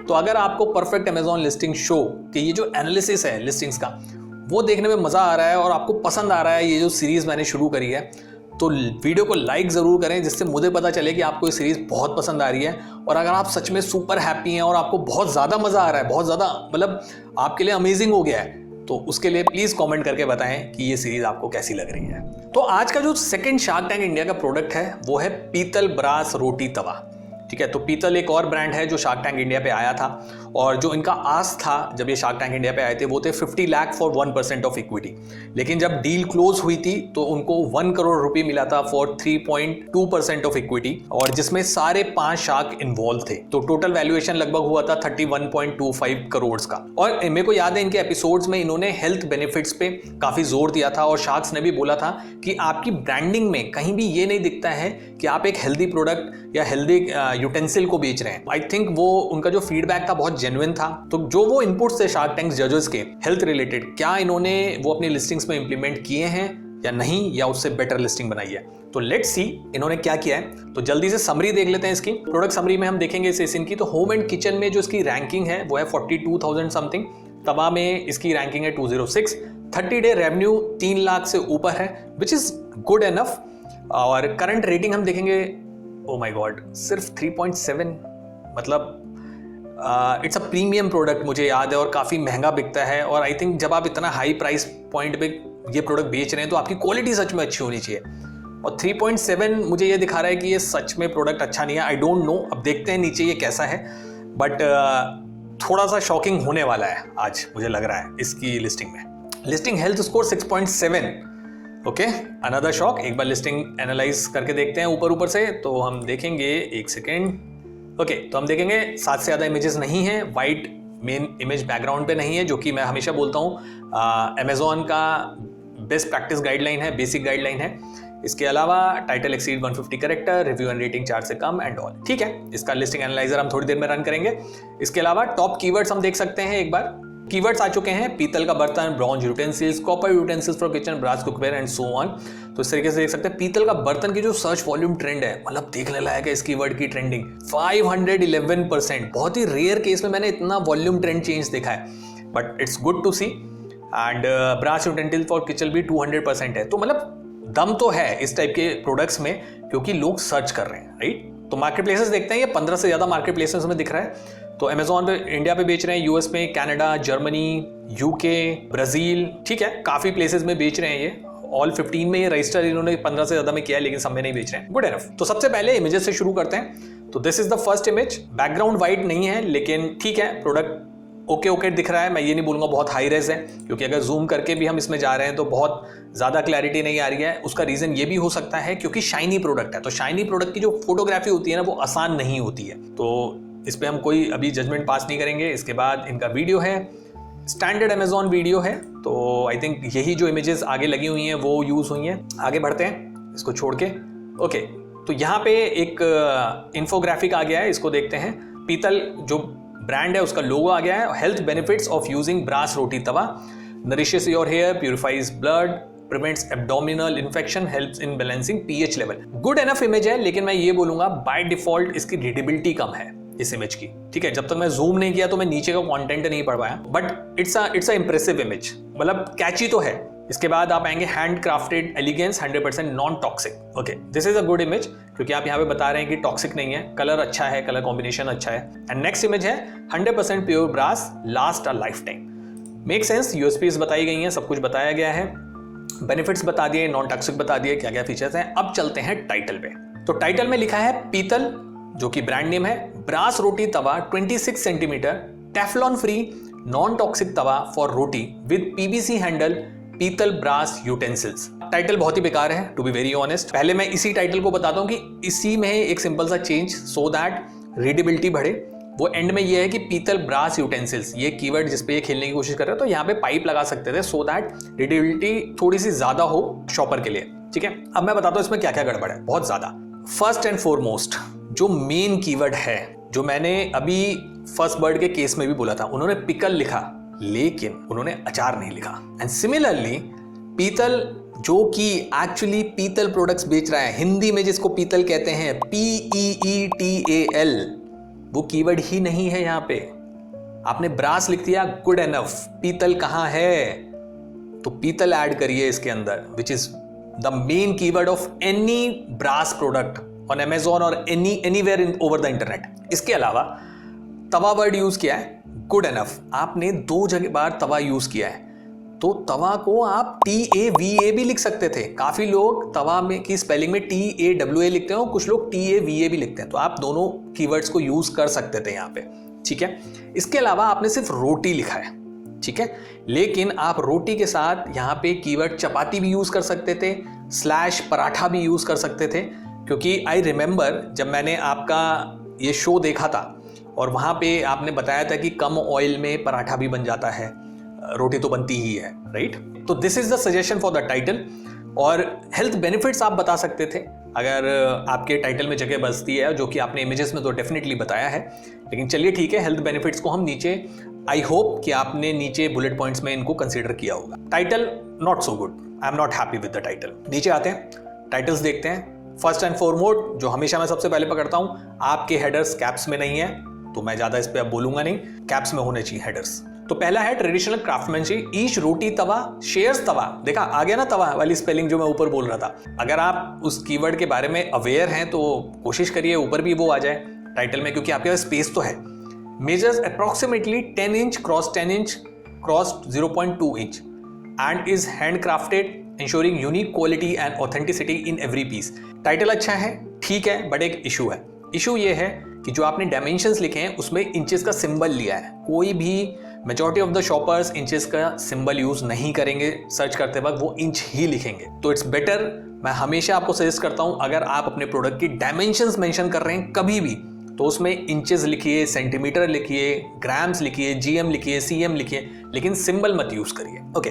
तो अगर आपको परफेक्ट अमेजॉन लिस्टिंग शो कि ये जो एनालिसिस है लिस्टिंग्स का वो देखने में मजा आ रहा है और आपको पसंद आ रहा है ये जो सीरीज मैंने शुरू करी है, तो वीडियो को लाइक जरूर करें जिससे मुझे पता चले कि आपको ये सीरीज बहुत पसंद आ रही है। और अगर आप सच में सुपर हैप्पी हैं और आपको बहुत ज्यादा मजा आ रहा है, बहुत ज्यादा मतलब आपके लिए अमेजिंग हो गया है, तो उसके लिए प्लीज कमेंट करके बताएं कि ये सीरीज आपको कैसी लग रही है। तो आज का जो सेकंड शार्क टैंक इंडिया का प्रोडक्ट है वो है पीतल ब्रास रोटी तवा, ठीक है। तो पीतल एक और ब्रांड है जो शार्क टैंक इंडिया पे आया था, और जो इनका आस था जब ये शार्क टैंक इंडिया पे आए थे वो थे 50 लाख फॉर 1% ऑफ इक्विटी। लेकिन जब डील क्लोज हुई थी तो उनको 1 करोड़ रुपए मिला था फॉर 3.2% ऑफ इक्विटी, और जिसमें सारे 5 शार्क इन्वॉल्व थे। तो टोटल वैल्यूएशन लगभग हुआ था 31.25 करोड़ का। और मेरे को याद है इनके एपिसोड्स में इन्होंने हेल्थ बेनिफिट्स पे काफी जोर दिया था, और शार्क्स ने भी बोला था कि आपकी ब्रांडिंग में कहीं भी ये नहीं दिखता है कि आप एक हेल्दी प्रोडक्ट या हेल्दी यूटेंसिल को बेच रहे हैं। आई थिंक वो उनका जो फीडबैक था बहुत जेन्युइन था। तो जो वो इनपुट्स थे शार्क टैंक जजेस के हेल्थ रिलेटेड, क्या इन्होंने वो अपनी लिस्टिंग्स में इंप्लीमेंट किए हैं या नहीं, या उससे बेटर लिस्टिंग बनाई है। तो लेट्स सी इन्होंने क्या किया है। तो जल्दी से समरी देख लेते हैं इसकी। प्रोडक्ट समरी में हम देखेंगे इस एसिन की। तो होम एंड किचन में जो इसकी रैंकिंग है वो है 42,000 समथिंग। तवा में इसकी रैंकिंग है 206। 30 डे रेवेन्यू 3 लाख से ऊपर है, विच इज गुड एनफ। और करंट रेटिंग हम देखेंगे, ओ माय गॉड, सिर्फ 3.7। मतलब इट्स अ प्रीमियम प्रोडक्ट मुझे याद है, और काफ़ी महंगा बिकता है। और आई थिंक जब आप इतना हाई प्राइस पॉइंट पे ये प्रोडक्ट बेच रहे हैं तो आपकी क्वालिटी सच में अच्छी होनी चाहिए। और 3.7 मुझे ये दिखा रहा है कि ये सच में प्रोडक्ट अच्छा नहीं है। आई डोंट नो, अब देखते हैं नीचे ये कैसा है, बट थोड़ा सा शॉकिंग होने वाला है आज मुझे लग रहा है इसकी लिस्टिंग में। Listing health score 6.7। Okay, another shock. एक बार लिस्टिंग एनालाइज करके देखते हैं ऊपर से। तो हम देखेंगे, एक सेकेंड। ओके, तो हम देखेंगे 7 से ज़्यादा इमेजेस नहीं हैं, वाइट मेन इमेज बैकग्राउंड पे नहीं है, जो कि मैं हमेशा बोलता हूँ अमेजॉन का बेस्ट प्रैक्टिस गाइडलाइन है, बेसिक गाइडलाइन है। इसके अलावा title exceed 150 character, review and rating 4 से कम एंड ऑल। ठीक है, इसका लिस्टिंग एनालाइजर हम थोड़ी देर में रन करेंगे। इसके अलावा टॉप कीवर्ड्स हम देख सकते हैं एक बार। कीवर्ड्स आ चुके हैं, पीतल का बर्तन, bronze utensils, copper utensils for kitchen, brass cookware and so on. तो इस तरीके से देख सकते हैं पीतल का बर्तन की जो सर्च वॉल्यूम ट्रेंड है, मतलब देखने लायक है इस कीवर्ड की ट्रेंडिंग 511%। बहुत ही रेयर केस में मैंने इतना वॉल्यूम ट्रेंड चेंज देखा है, but it's good to see. And brass utensil for kitchen भी 200% है। तो मतलब दम तो है इस टाइप के प्रोडक्ट्स में, क्योंकि लोग सर्च कर रहे हैं, राइट। तो मार्केट प्लेसेस देखते हैं, ये 15 से ज्यादा मार्केट प्लेसेस में दिख रहा है। तो अमेजॉन पे इंडिया पे बेच रहे हैं, यूएस में, कनाडा, जर्मनी, यूके, ब्राजील, ठीक है, काफी प्लेसेस में बेच रहे हैं ये। ऑल 15 में ये रजिस्टर इन्होंने 15 से ज्यादा में किया है, लेकिन सब में नहीं बेच रहे हैं। Good enough. तो सबसे पहले इमेजेस से शुरू करते हैं। तो this is the first image. Background white नहीं है, लेकिन ठीक है, प्रोडक्ट ओके दिख रहा है। मैं ये नहीं बोलूंगा बहुत हाई रेज है, क्योंकि अगर जूम करके भी हम इसमें जा रहे हैं तो बहुत ज्यादा क्लैरिटी नहीं आ रही है। उसका रीजन ये भी हो सकता है क्योंकि शाइनी प्रोडक्ट है। तो शाइनी प्रोडक्ट की जो फोटोग्राफी होती है ना, वो आसान नहीं होती है। तो इस पे हम कोई अभी जजमेंट पास नहीं करेंगे। इसके बाद इनका वीडियो है, स्टैंडर्ड अमेजॉन वीडियो है। तो आई थिंक यही जो इमेजेस आगे लगी हुई हैं वो यूज हुई हैं। आगे बढ़ते हैं इसको छोड़ के। ओके, तो यहाँ पे एक इन्फोग्राफिक आ गया है, इसको देखते हैं। पीतल जो ब्रांड है उसका लोगो आ गया है। Health benefits of using brass roti tawa, nourishes your hair, purifies blood, prevents abdominal infection, helps in balancing pH level. Good enough image है, लेकिन मैं ये बोलूंगा बाय डिफॉल्ट इसकी रीडेबिलिटी कम है इस इमेज की। ठीक है, जब तक मैं जूम नहीं किया तो मैं नीचे का कंटेंट नहीं पढ़ पाया, but it's a impressive image, मतलब कैची तो है। इसके बाद आप आएंगे hand crafted elegance, 100% non toxic. Okay, this is a good image, क्योंकि आप यहाँ पे बता रहे हैं कि टॉक्सिक नहीं है, कलर अच्छा है, कलर कॉम्बिनेशन अच्छा है। एंड नेक्स्ट इमेज है 100% pure brass, last a life time. Make sense, USPs बताई गई हैं, सब कुछ बताया गया है, बेनिफिट्स बता दिए, नॉन टॉक्सिक बता दिए, क्या क्या फीचर्स हैं। अब चलते हैं टाइटल पे। तो टाइटल में लिखा है पीतल, जो कि ब्रांड नेम है, brass roti tawa 26 centimeter, Teflon free, non toxic tawa for roti with PVC handle, Peetal brass utensils. Title बहुत ही बेकार है, टू बी वेरी ऑनेस्ट। पहले मैं इसी टाइटल को बताता हूं कि इसी में एक सिंपल सा चेंज, सो दैट रीडेबिलिटी बढ़े। वो एंड में ये है कि पीतल ब्रास यूटेंसिल्स, ये कीवर्ड जिस पे ये खेलने की कोशिश कर रहे हो, तो यहाँ पे पाइप लगा सकते थे, सो दैट रीडेबिलिटी थोड़ी सी ज्यादा हो शॉपर के लिए। ठीक है, अब मैं बताता हूँ इसमें क्या क्या गड़बड़ है, बहुत ज्यादा। फर्स्ट एंड फॉरमोस्ट जो मेन कीवर्ड है, जो मैंने अभी फर्स्ट बर्ड के केस में भी बोला था, उन्होंने पिकल लिखा, लेकिन उन्होंने अचार नहीं लिखा। एंड सिमिलरली पीतल, जो कि एक्चुअली पीतल प्रोडक्ट्स बेच रहा है, हिंदी में जिसको पीतल कहते हैं, PEETAL, वो कीवर्ड ही नहीं है यहाँ पे। आपने ब्रास लिख दिया, गुड एनफ, पीतल कहां है? तो पीतल ऐड करिए इसके अंदर, which is the main keyword of any brass product on Amazon और anywhere in over the internet. इसके अलावा तवा वर्ड यूज किया है, गुड एनफ, आपने 2 जगह बार तवा यूज किया है, तो तवा को आप TAVA भी लिख सकते थे। काफी लोग तवा में की स्पेलिंग में TAWA लिखते हैं और कुछ लोग TAVA भी लिखते हैं, तो आप दोनों कीवर्ड्स को यूज कर सकते थे यहाँ पे। ठीक है, इसके अलावा आपने सिर्फ रोटी लिखा है, ठीक है, लेकिन आप रोटी के साथ यहाँ पे कीवर्ड चपाती भी यूज कर सकते थे, स्लैश पराठा भी यूज कर सकते थे। क्योंकि आई रिमेंबर जब मैंने आपका ये शो देखा था और वहां पे आपने बताया था कि कम ऑयल में पराठा भी बन जाता है, रोटी तो बनती ही है, राइट। तो this is the suggestion for the title. और हेल्थ बेनिफिट्स आप बता सकते थे अगर आपके टाइटल में जगह बचती है, जो कि आपने इमेजेस में तो डेफिनेटली बताया है। लेकिन चलिए ठीक है, हेल्थ बेनिफिट्स को हम नीचे, आई होप कि आपने नीचे बुलेट पॉइंट्स में इनको कंसीडर किया होगा। Title not so good, I am not happy with the title. नीचे आते हैं, टाइटल्स देखते हैं। फर्स्ट एंड फॉरमोस्ट, जो हमेशा मैं सबसे पहले पकड़ता हूं, आपके हेडर्स कैप्स में नहीं है, तो मैं ज्यादा इस पे अब बोलूंगा नहीं, कैप्स में होने चाहिए हेडर्स। तो पहला है ट्रेडिशनल क्राफ्टमैनशिप, ईच रोटी तवा शेयर्स तवा। देखा आ गया ना तवा वाली स्पेलिंग जो मैं ऊपर बोल रहा था। अगर आप उस कीवर्ड के बारे में अवेयर हैं तो कोशिश करिए ऊपर भी वो आ जाए टाइटल में, क्योंकि आपके पास स्पेस तो है। Measures approximately 10 inch cross 10 inch cross 0.2 inch and is hand crafted, ensuring unique quality and authenticity in every piece. Title अच्छा है, ठीक है, बट एक इशू है। इशू ये है कि जो आपने डायमेंशंस लिखे हैं उसमें इंचेस का सिंबल लिया है। कोई भी majority of the shoppers inches का सिंबल यूज नहीं करेंगे, सर्च करते वक्त वो इंच ही लिखेंगे। तो इट्स बेटर, मैं हमेशा आपको सजेस्ट करता हूं, अगर आप अपने प्रोडक्ट की डायमेंशंस मेंशन कर रहे हैं कभी भी, तो उसमें इंचेस लिखिए, सेंटीमीटर लिखिए, ग्राम्स लिखिए, GM लिखिए, CM लिखिए, लेकिन सिंबल मत यूज करिए। Okay,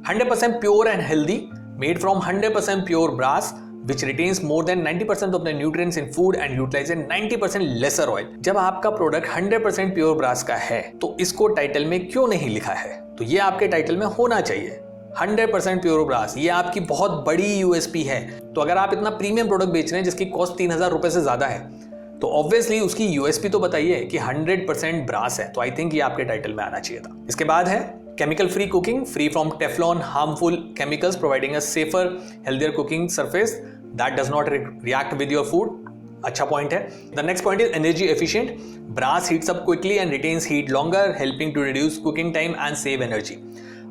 100% pure and healthy, made from 100% pure brass, which retains more than 90% of the nutrients in food and utilizes 90% lesser oil। जब आपका प्रोडक्ट 100% प्योर ब्रास का है तो इसको टाइटल में क्यों नहीं लिखा है? तो ये आपके टाइटल में होना चाहिए 100% प्योर ब्रास। ये आपकी बहुत बड़ी यूएसपी है। तो अगर आप इतना प्रीमियम प्रोडक्ट बेच रहे हैं जिसकी कॉस्ट 3000 रुपए से ज्यादा है तो ऑब्वियसली उसकी यूएसपी तो बताइए कि 100% ब्रास है। तो आई थिंक ये आपके टाइटल में आना चाहिए था। इसके बाद है chemical free cooking, free from Teflon harmful chemicals, providing a safer healthier cooking surface that does not react with your food. अच्छा पॉइंट है। The next point is energy efficient, brass heats up quickly and retains heat longer, helping to reduce cooking time and save energy.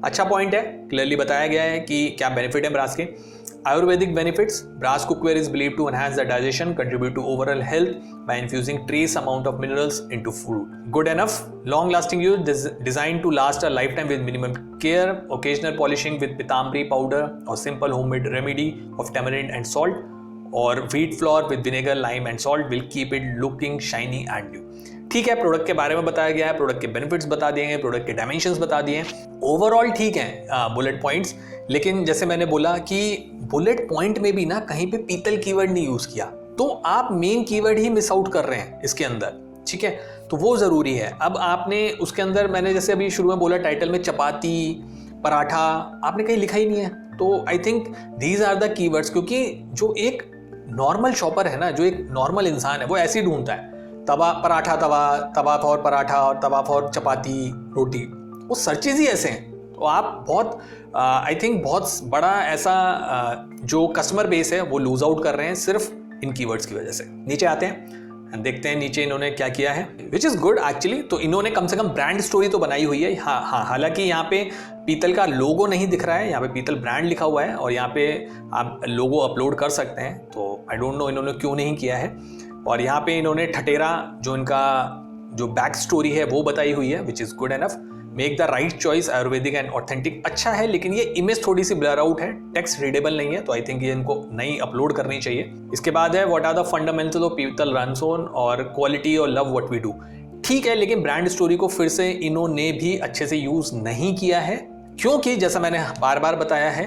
अच्छा point है, clearly बताया गया है कि क्या benefit है ब्रास के। Ayurvedic benefits, brass cookware is believed to enhance the digestion, contribute to overall health by infusing trace amount of minerals into food. Good enough, long-lasting use, designed to last a lifetime with minimum care. Occasional polishing with pitambri powder or simple homemade remedy of tamarind and salt or wheat flour with vinegar, lime and salt will keep it looking shiny and new. ठीक है, product के बारे में बताया गया है, product के benefits बता दिए हैं, प्रोडक्ट के डायमेंशंस बता दिए हैं, ओवरऑल ठीक है बुलेट पॉइंट्स। लेकिन जैसे मैंने बोला कि बुलेट पॉइंट में भी ना कहीं पे पीतल कीवर्ड नहीं यूज किया, तो आप मेन कीवर्ड ही मिस आउट कर रहे हैं इसके अंदर। ठीक है, तो वो जरूरी है। अब आपने उसके अंदर, मैंने जैसे अभी शुरू में बोला टाइटल में चपाती पराठा आपने कहीं लिखा ही नहीं है। तो I think these are the keywords, क्योंकि जो एक नॉर्मल शॉपर है ना, जो एक नॉर्मल इंसान है, वो ऐसे ही ढूंढता है तवा पराठा तवा, तवा फॉर पराठा और तवा फॉर चपाती रोटी, वो सर्चेज ही ऐसे हैं। तो आप बहुत आई थिंक बहुत बड़ा ऐसा जो कस्टमर बेस है वो लूज आउट कर रहे हैं सिर्फ इन कीवर्ड्स की वजह से। नीचे आते हैं, देखते हैं नीचे इन्होंने क्या किया है, विच इज गुड एक्चुअली। तो इन्होंने कम से कम ब्रांड स्टोरी तो बनाई हुई है। हाँ, हालांकि यहाँ पे पीतल का लोगो नहीं दिख रहा है, यहाँ पे पीतल ब्रांड लिखा हुआ है और यहाँ पे आप लोगो अपलोड कर सकते हैं। तो आई डोंट नो इन्होंने क्यों नहीं किया है। और यहाँ पे इन्होंने ठटेरा जो इनका जो बैक स्टोरी है वो बताई हुई है, which is good enough. Make the right choice, Ayurvedic and authentic, अच्छा है। लेकिन ये इमेज थोड़ी सी ब्लर आउट है, टेक्स्ट रीडेबल नहीं है, तो आई थिंक ये इनको नई अपलोड करनी चाहिए। इसके बाद है what are the fundamentals of Peetal runs on और क्वालिटी और लव व्हाट वी डू। ठीक है, लेकिन ब्रांड स्टोरी को फिर से इन्होंने भी अच्छे से यूज नहीं किया है, क्योंकि जैसा मैंने बार बार बताया है,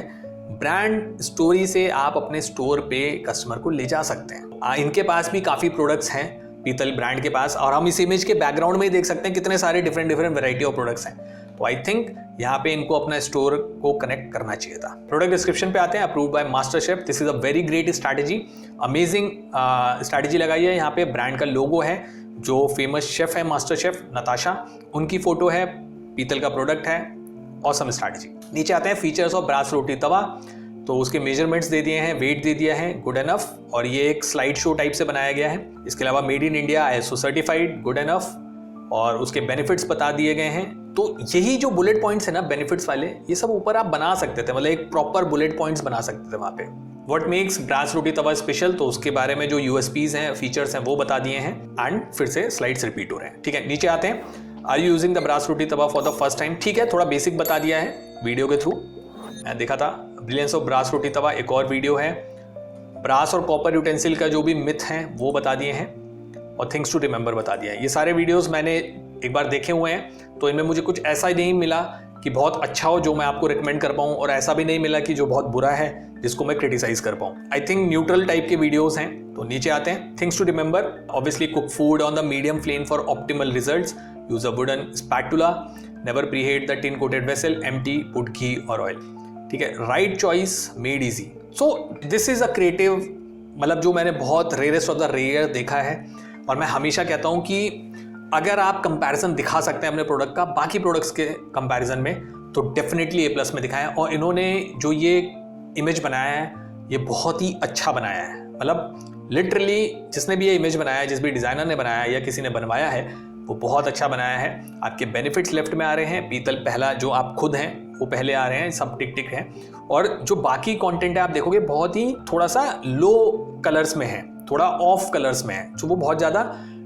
ब्रांड स्टोरी से आप अपने स्टोर पे कस्टमर को ले जा सकते हैं। इनके पास भी काफी प्रोडक्ट्स हैं पीतल ब्रांड के पास, और हम इस इमेज के बैकग्राउंड में ही देख सकते हैं कितने सारे डिफरेंट वैरायटी ऑफ प्रोडक्ट्स हैं। तो आई थिंक यहाँ पे इनको अपना स्टोर को कनेक्ट करना चाहिए था। प्रोडक्ट डिस्क्रिप्शन पे आते हैं, approved by master chef, this is a very great strategy, amazing strategy लगाई है। यहाँ पे ब्रांड का लोगो है, जो फेमस शेफ है मास्टर शेफ नताशा, उनकी फोटो है, पीतल का प्रोडक्ट है, ऑसम स्ट्रैटेजी। नीचे आते हैं फीचर्स ऑफ ब्रास रोटी तवा, तो उसके मेजरमेंट्स दे दिए हैं, वेट दे दिया है, गुड एनफ, और ये एक स्लाइड शो टाइप से बनाया गया है। इसके अलावा made in India, ISO certified, good enough, और उसके बेनिफिट्स बता दिए गए हैं। तो यही जो बुलेट पॉइंट्स है ना बेनिफिट्स वाले, ये सब ऊपर आप बना सकते थे, मतलब एक प्रॉपर बुलेट पॉइंट्स बना सकते थे वहाँ पे। What makes brass roti tawa special, तो उसके बारे में जो यूएसपीज हैं, फीचर्स हैं, वो बता दिए हैं, एंड फिर से स्लाइड्स रिपीट हो रहे हैं। ठीक है, नीचे आते हैं, are you using the brass roti tawa for the first time. ठीक है, थोड़ा बेसिक बता दिया है वीडियो के थ्रू, मैं देखा था। ब्रिलियंस ऑफ ब्रास रोटी तवा एक और वीडियो है। ब्रास और कॉपर यूटेंसिल का जो भी मिथ है वो बता दिए हैं, और थिंग्स टू रिमेंबर बता दिया है। ये सारे वीडियोस मैंने एक बार देखे हुए हैं, तो इनमें मुझे कुछ ऐसा ही नहीं मिला कि बहुत अच्छा हो जो मैं आपको रिकमेंड कर पाऊँ, और ऐसा भी नहीं मिला कि जो बहुत बुरा है जिसको मैं क्रिटिसाइज कर पाऊँ। आई थिंक न्यूट्रल टाइप के वीडियोस हैं। तो नीचे आते हैं, things to remember, obviously cook food on the medium flame for optimal results, use a wooden spatula, never preheat the tin coated vessel, empty, put ghee और oil. ठीक है, right choice made easy. So this is a creative, मतलब जो मैंने बहुत rarest of the rare देखा है, और मैं हमेशा कहता हूं कि अगर आप कंपैरिजन दिखा सकते हैं अपने प्रोडक्ट का बाकी प्रोडक्ट्स के कंपैरिजन में, तो डेफिनेटली A+ में दिखाएं। और इन्होंने जो ये इमेज बनाया है, ये बहुत ही अच्छा बनाया है। मतलब लिटरली जिसने भी ये इमेज बनाया है, जिस भी डिजाइनर ने बनाया है या किसी ने बनवाया है, वो बहुत अच्छा बनाया है। आपके बेनिफिट्स लेफ्ट में आ रहे हैं, पीतल पहला जो आप खुद हैं वो पहले आ रहे हैं, सब टिक टिक हैं, और जो बाकी कंटेंट है आप देखोगे बहुत ही थोड़ा सा लो कलर्स में है, थोड़ा ऑफ कलर्स में है, जो वो बहुत ज़्यादा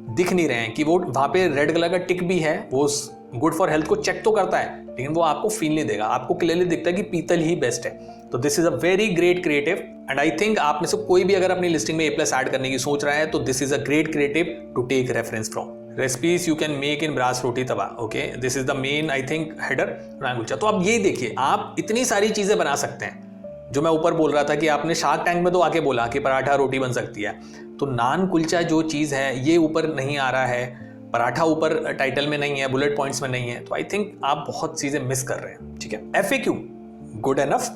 दिख नहीं रहे हैं। कि वो वहाँ पे रेड कलर का टिक भी है, वो गुड फॉर हेल्थ को चेक तो करता है, लेकिन वो आपको फील नहीं देगा, आपको क्लियरली दिखता है कि पीतल ही बेस्ट है। तो this is a very great creative, and I think आप में से कोई भी अगर अपनी लिस्टिंग में A+ ऐड करने की सोच रहा है, तो this is a great creative to take reference from. Recipes you can make in brass roti tawa, okay, this is the main I think header kulcha. तो अब ये देखिए, आप इतनी सारी चीजें बना सकते हैं, जो मैं ऊपर बोल रहा था कि आपने शार्क टैंक में तो आके बोला कि पराठा रोटी बन सकती है, तो नान कुलचा जो चीज़ है ये ऊपर नहीं आ रहा है, पराठा ऊपर टाइटल में नहीं है, बुलेट पॉइंट्स में नहीं है, तो आई थिंक आप बहुत चीज़ें मिस कर रहे हैं। ठीक है, FAQ गुड एनफ।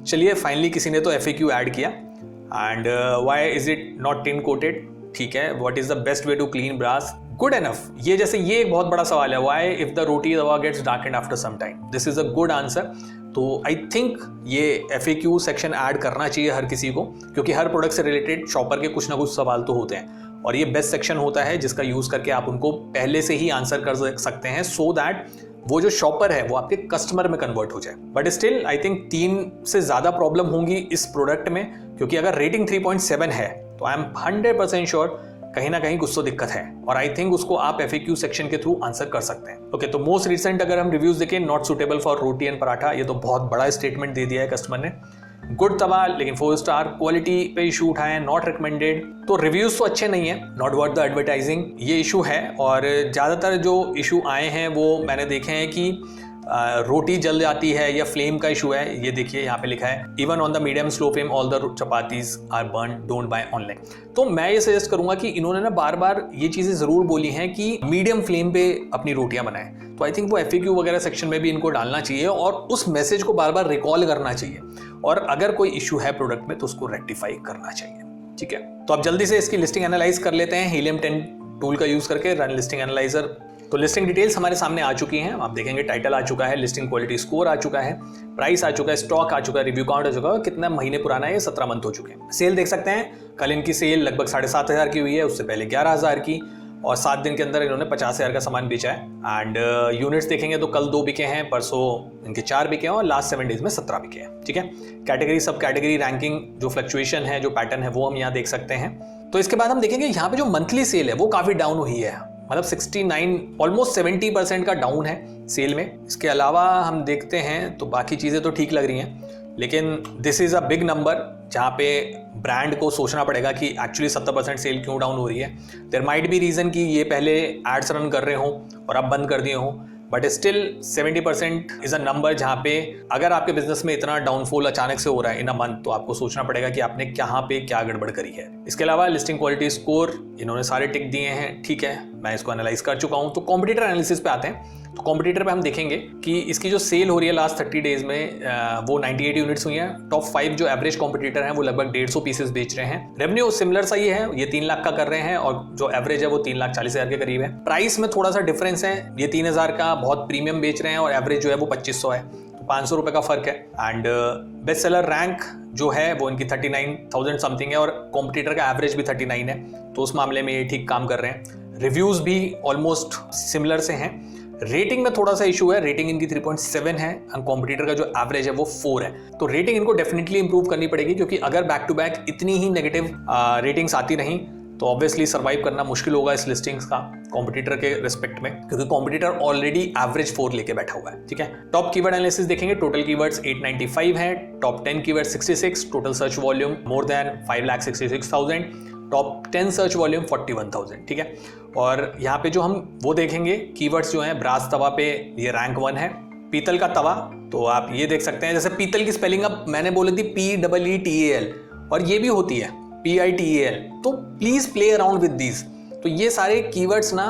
चलिए फाइनली किसी ने तो FAQ ऐड किया। And why is it not tin coated, ठीक है। What is the best way to clean brass, good enough. ये जैसे ये एक बहुत बड़ा सवाल है, why if the roti tawa gets darkened after some time, this is a good answer. तो आई थिंक ये FAQ सेक्शन ऐड करना चाहिए हर किसी को, क्योंकि हर प्रोडक्ट से रिलेटेड शॉपर के कुछ ना कुछ सवाल तो होते हैं, और ये बेस्ट सेक्शन होता है जिसका यूज करके आप उनको पहले से ही आंसर कर सकते हैं, सो दैट वो जो शॉपर है वो आपके कस्टमर में कन्वर्ट हो जाए। बट स्टिल आई थिंक 3 से ज्यादा प्रॉब्लम होंगी इस प्रोडक्ट में, क्योंकि अगर रेटिंग 3.7 है तो आई एम 100% श्योर कहीं ना कहीं कुछ तो दिक्कत है, और आई थिंक उसको आप FAQ सेक्शन के थ्रू आंसर कर सकते हैं। ओके, तो मोस्ट रिसेंट अगर हम रिव्यूज देखें, not suitable for roti and paratha, ये तो बहुत बड़ा स्टेटमेंट दे दिया है कस्टमर ने। गुड तवा लेकिन 4 स्टार, क्वालिटी पे इशू उठाए, नॉट रिकमेंडेड। तो रिव्यूज तो अच्छे नहीं है, नॉट वर्थ द एडवर्टाइजिंग, ये इशू है। और ज्यादातर जो इशू आए हैं वो मैंने देखे हैं कि रोटी जल जाती है या फ्लेम का इशू है। ये देखिए यहाँ पे लिखा है, even on the medium slow flame all the chapatis are burn, don't buy online. तो मैं ये सजेस्ट करूंगा कि इन्होंने ना बार बार ये चीजें जरूर बोली हैं कि मीडियम फ्लेम पे अपनी रोटियां बनाएं, तो आई थिंक वो FAQ वगैरह सेक्शन में भी इनको डालना चाहिए और उस मैसेज को बार बार रिकॉल करना चाहिए, और अगर कोई इशू है प्रोडक्ट में तो उसको रेक्टिफाई करना चाहिए। ठीक है, तो अब जल्दी से इसकी लिस्टिंग एनालाइज कर लेते हैं हीलियम 10 टूल का यूज करके, रन लिस्टिंग एनालाइजर। तो लिस्टिंग डिटेल्स हमारे सामने आ चुकी हैं, आप देखेंगे टाइटल आ चुका है, लिस्टिंग क्वालिटी स्कोर आ चुका है, प्राइस आ चुका है, स्टॉक आ चुका है, रिव्यू काउंट आ चुका है, कितना महीने पुराना है, 17 मंथ हो चुके हैं। सेल देख सकते हैं, कल इनकी सेल लगभग 7,500 की हुई है, उससे पहले 11,000 की, और 7 दिन के अंदर इन्होंने 50,000 का सामान बेचा है। एंड यूनिट्स देखेंगे तो कल 2 बिके हैं, परसों इनके 4 बिके हैं, और लास्ट 7 डेज में 17 बिके हैं। ठीक है, कैटेगरी सब कैटेगरी रैंकिंग जो फ्लक्चुएशन है, जो पैटर्न है, वो हम यहाँ देख सकते हैं। तो इसके बाद हम देखेंगे यहाँ पे जो मंथली सेल है वो काफी डाउन हुई है, मतलब 69 ऑलमोस्ट 70% का डाउन है सेल में। इसके अलावा हम देखते हैं तो बाकी चीज़ें तो ठीक लग रही हैं, लेकिन this is a big number जहाँ पे ब्रांड को सोचना पड़ेगा कि एक्चुअली 70% सेल क्यों डाउन हो रही है। देयर माइट बी रीज़न कि ये पहले एड्स रन कर रहे हों और अब बंद कर दिए हों, but still 70% is a number जहाँ पे अगर आपके बिजनेस में इतना डाउनफॉल अचानक से हो रहा है इन अ मंथ, तो आपको सोचना पड़ेगा कि आपने कहाँ पे क्या गड़बड़ करी है। इसके अलावा लिस्टिंग क्वालिटी स्कोर इन्होंने सारे टिक दिए हैं, ठीक है, मैं इसको एनालाइज कर चुका हूँ। तो कॉम्पिटिटर एनालिसिस पे आते हैं। तो कॉम्पिटिटर पे हम देखेंगे कि इसकी जो सेल हो रही है लास्ट 30 डेज में वो 98 यूनिट्स हुई हैं। टॉप 5 जो एवरेज कॉम्पिटिटर हैं वो लगभग 150 पीसेस बेच रहे हैं। रेवेन्यू सिमिलर सा ये है, ये 3 लाख का कर रहे हैं, और जो एवरेज है वो 3,40,000 के करीब है। प्राइस में थोड़ा सा डिफरेंस है, ये 3,000 का बहुत प्रीमियम बेच रहे हैं और एवरेज जो है वो 2,500 है, तो 500 रुपए का फर्क है। एंड बेस्ट सेलर रैंक जो है वो इनकी 39,000 समथिंग है, और कॉम्पिटिटर का एवरेज भी 39 है, तो उस मामले में ये ठीक काम कर रहे हैं। रिव्यूज भी ऑलमोस्ट सिमिलर से हैं। रेटिंग में थोड़ा सा इशू है, रेटिंग इनकी 3.7 है, कॉम्पिटिटर का जो एवरेज है वो 4 है, तो रेटिंग इनको डेफिनेटली इंप्रूव करनी पड़ेगी, क्योंकि अगर बैक टू बैक इतनी ही नेगेटिव रेटिंग्स आती रहीं तो ऑब्वियसली सर्वाइव करना मुश्किल होगा इस लिस्टिंग्स का कॉम्पिटिटर के रिस्पेक्ट में, क्योंकि कॉम्पिटिटर ऑलरेडी एवरेज 4 लेके बैठा हुआ है। ठीक है, टॉप कीवर्ड एनालिसिस देखेंगे, टोटल कीवर्ड्स 895 है, top 10 keyword 66, total search volume more than 5,66,000, top 10 search volume 41,000। ठीक है, और यहाँ पे जो हम वो देखेंगे कीवर्ड्स जो हैं, ब्रास तवा पे ये रैंक 1 है, पीतल का तवा तो आप ये देख सकते हैं, जैसे पीतल की स्पेलिंग अब मैंने बोली थी PEETAL, और ये भी होती है PITAL, तो please play around with these. तो ये सारे कीवर्ड्स ना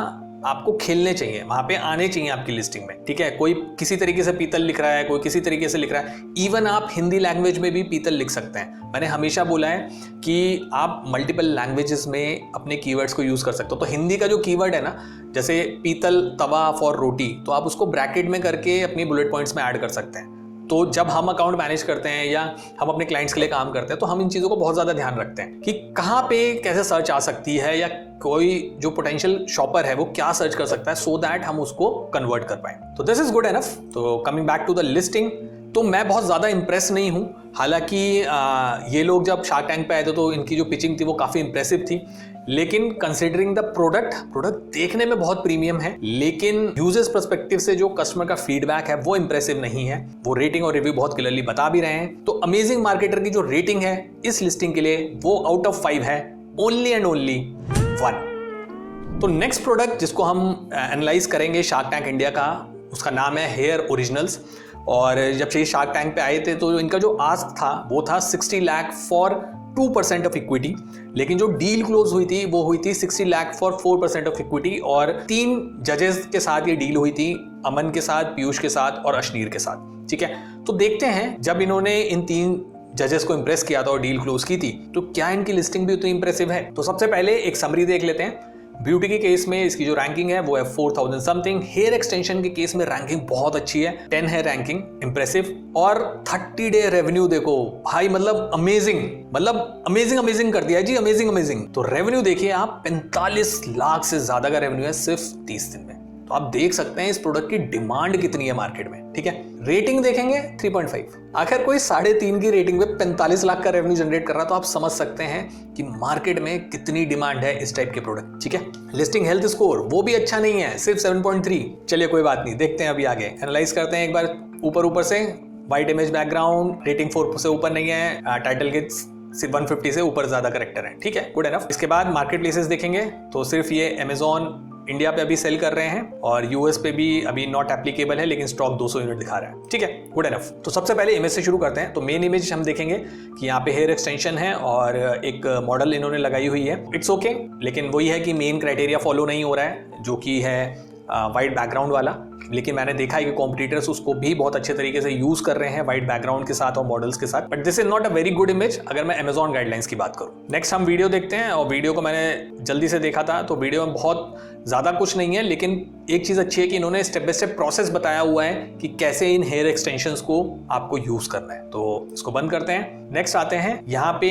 आपको खेलने चाहिए, वहां पे आने चाहिए आपकी लिस्टिंग में। ठीक है, कोई किसी तरीके से पीतल लिख रहा है, कोई किसी तरीके से लिख रहा है, इवन आप हिंदी लैंग्वेज में भी पीतल लिख सकते हैं। मैंने हमेशा बोला है कि आप मल्टीपल लैंग्वेजेस में अपने कीवर्ड्स को यूज कर सकते हो। तो हिंदी का जो कीवर्ड है ना, जैसे पीतल तवा फॉर रोटी, तो आप उसको ब्रैकेट में करके अपनी बुलेट पॉइंट्स में ऐड कर सकते हैं। तो जब हम अकाउंट मैनेज करते हैं या हम अपने क्लाइंट्स के लिए काम करते हैं, तो हम इन चीज़ों को बहुत ज़्यादा ध्यान रखते हैं कि कहाँ पे कैसे सर्च आ सकती है, या कोई जो पोटेंशियल शॉपर है वो क्या सर्च कर सकता है, सो दैट हम उसको कन्वर्ट कर पाए। तो दिस इज गुड एनफ। तो coming back to the listing, तो मैं बहुत ज़्यादा इंप्रेस नहीं हूँ। हालांकि ये लोग जब शार्क टैंक पे आए थे तो इनकी जो पिचिंग थी वो काफ़ी इंप्रेसिव थी, लेकिन कंसिडरिंग द प्रोडक्ट देखने में बहुत प्रीमियम है, लेकिन यूजर्स पर्सपेक्टिव से जो कस्टमर का फीडबैक है वो इंप्रेसिव नहीं है। वो रेटिंग और रिव्यू बहुत क्लियरली बता भी रहे हैं। तो अमेजिंग मार्केटर की जो रेटिंग है इस लिस्टिंग के लिए वो आउट ऑफ 5 है, ओनली एंड ओनली 1। तो नेक्स्ट प्रोडक्ट जिसको हम एनालाइज करेंगे शार्क टैंक इंडिया का, उसका नाम है हेयर ओरिजिनल्स। और जब ये शार्क टैंक पे आए थे तो इनका जो आस्क था वो था 60 लाख फॉर 2% ऑफ इक्विटी, लेकिन जो डील क्लोज हुई थी वो हुई थी 60 लाख फॉर 4% ऑफ इक्विटी। और 3 जजेस के साथ ये डील हुई थी, अमन के साथ, पीयूष के साथ और अशनीर के साथ। ठीक है, तो देखते हैं जब इन्होंने इन 3 जजेस को इंप्रेस किया था और डील क्लोज की थी तो क्या इनकी लिस्टिंग भी उतनी इंप्रेसिव है। तो सबसे पहले एक समरी देख लेते हैं। ब्यूटी के केस में इसकी जो रैंकिंग है वो है 4000 समथिंग। हेयर एक्सटेंशन के केस में रैंकिंग बहुत अच्छी है, 10 है रैंकिंग, इंप्रेसिव। और 30 डे रेवेन्यू देखो भाई, मतलब अमेजिंग कर दिया जी, अमेजिंग। तो रेवेन्यू देखिए आप, 45 लाख से ज्यादा का रेवेन्यू है सिर्फ 30 दिन में। तो आप देख सकते हैं इस प्रोडक्ट की डिमांड कितनी है मार्केट में। ठीक है, रेटिंग देखेंगे 3.5। आखिर कोई 3.5 की रेटिंग पे 45 लाख का रेवेन्यू जनरेट कर रहा है, तो आप समझ सकते हैं कि मार्केट में कितनी डिमांड है इस टाइप के प्रोडक्ट। ठीक है, लिस्टिंग हेल्थ स्कोर वो भी अच्छा नहीं है, सिर्फ 7.3। चलिए कोई बात नहीं, देखते हैं अभी आगे एनालाइज करते हैं एक बार ऊपर से। व्हाइट इमेज बैकग्राउंड, रेटिंग 4 से ऊपर नहीं है, टाइटल के 150 से ऊपर ज्यादा करेक्टर है। ठीक है, गुड एनफ। इसके बाद मार्केट प्लेसेस देखेंगे तो सिर्फ ये अमेजॉन इंडिया पे अभी सेल कर रहे हैं और यूएस पे भी अभी नॉट एप्लीकेबल है, लेकिन स्टॉक 200 यूनिट दिखा रहा है। ठीक है, गुड एनफ। तो सबसे पहले इमेज से शुरू करते हैं। तो मेन इमेज हम देखेंगे कि यहाँ पे हेयर एक्सटेंशन है और एक मॉडल इन्होंने लगाई हुई है। इट्स ओके, लेकिन वही है कि मेन क्राइटेरिया फॉलो नहीं हो रहा है, जो कि है वाइट बैकग्राउंड वाला। लेकिन मैंने देखा है कि कॉम्पिटिटर्स उसको भी बहुत अच्छे तरीके से यूज कर रहे हैं वाइट बैकग्राउंड के साथ और मॉडल्स के साथ, but this is not a very good image अगर मैं अमेजॉन गाइडलाइंस की बात करूं। नेक्स्ट हम वीडियो देखते हैं, और वीडियो को मैंने जल्दी से देखा था, तो वीडियो में बहुत ज्यादा कुछ नहीं है, लेकिन एक चीज अच्छी है कि इन्होंने स्टेप बाय स्टेप प्रोसेस बताया हुआ है कि कैसे इन हेयर एक्सटेंशंस को आपको यूज करना है। तो इसको बंद करते हैं। नेक्स्ट आते हैं, यहाँ पे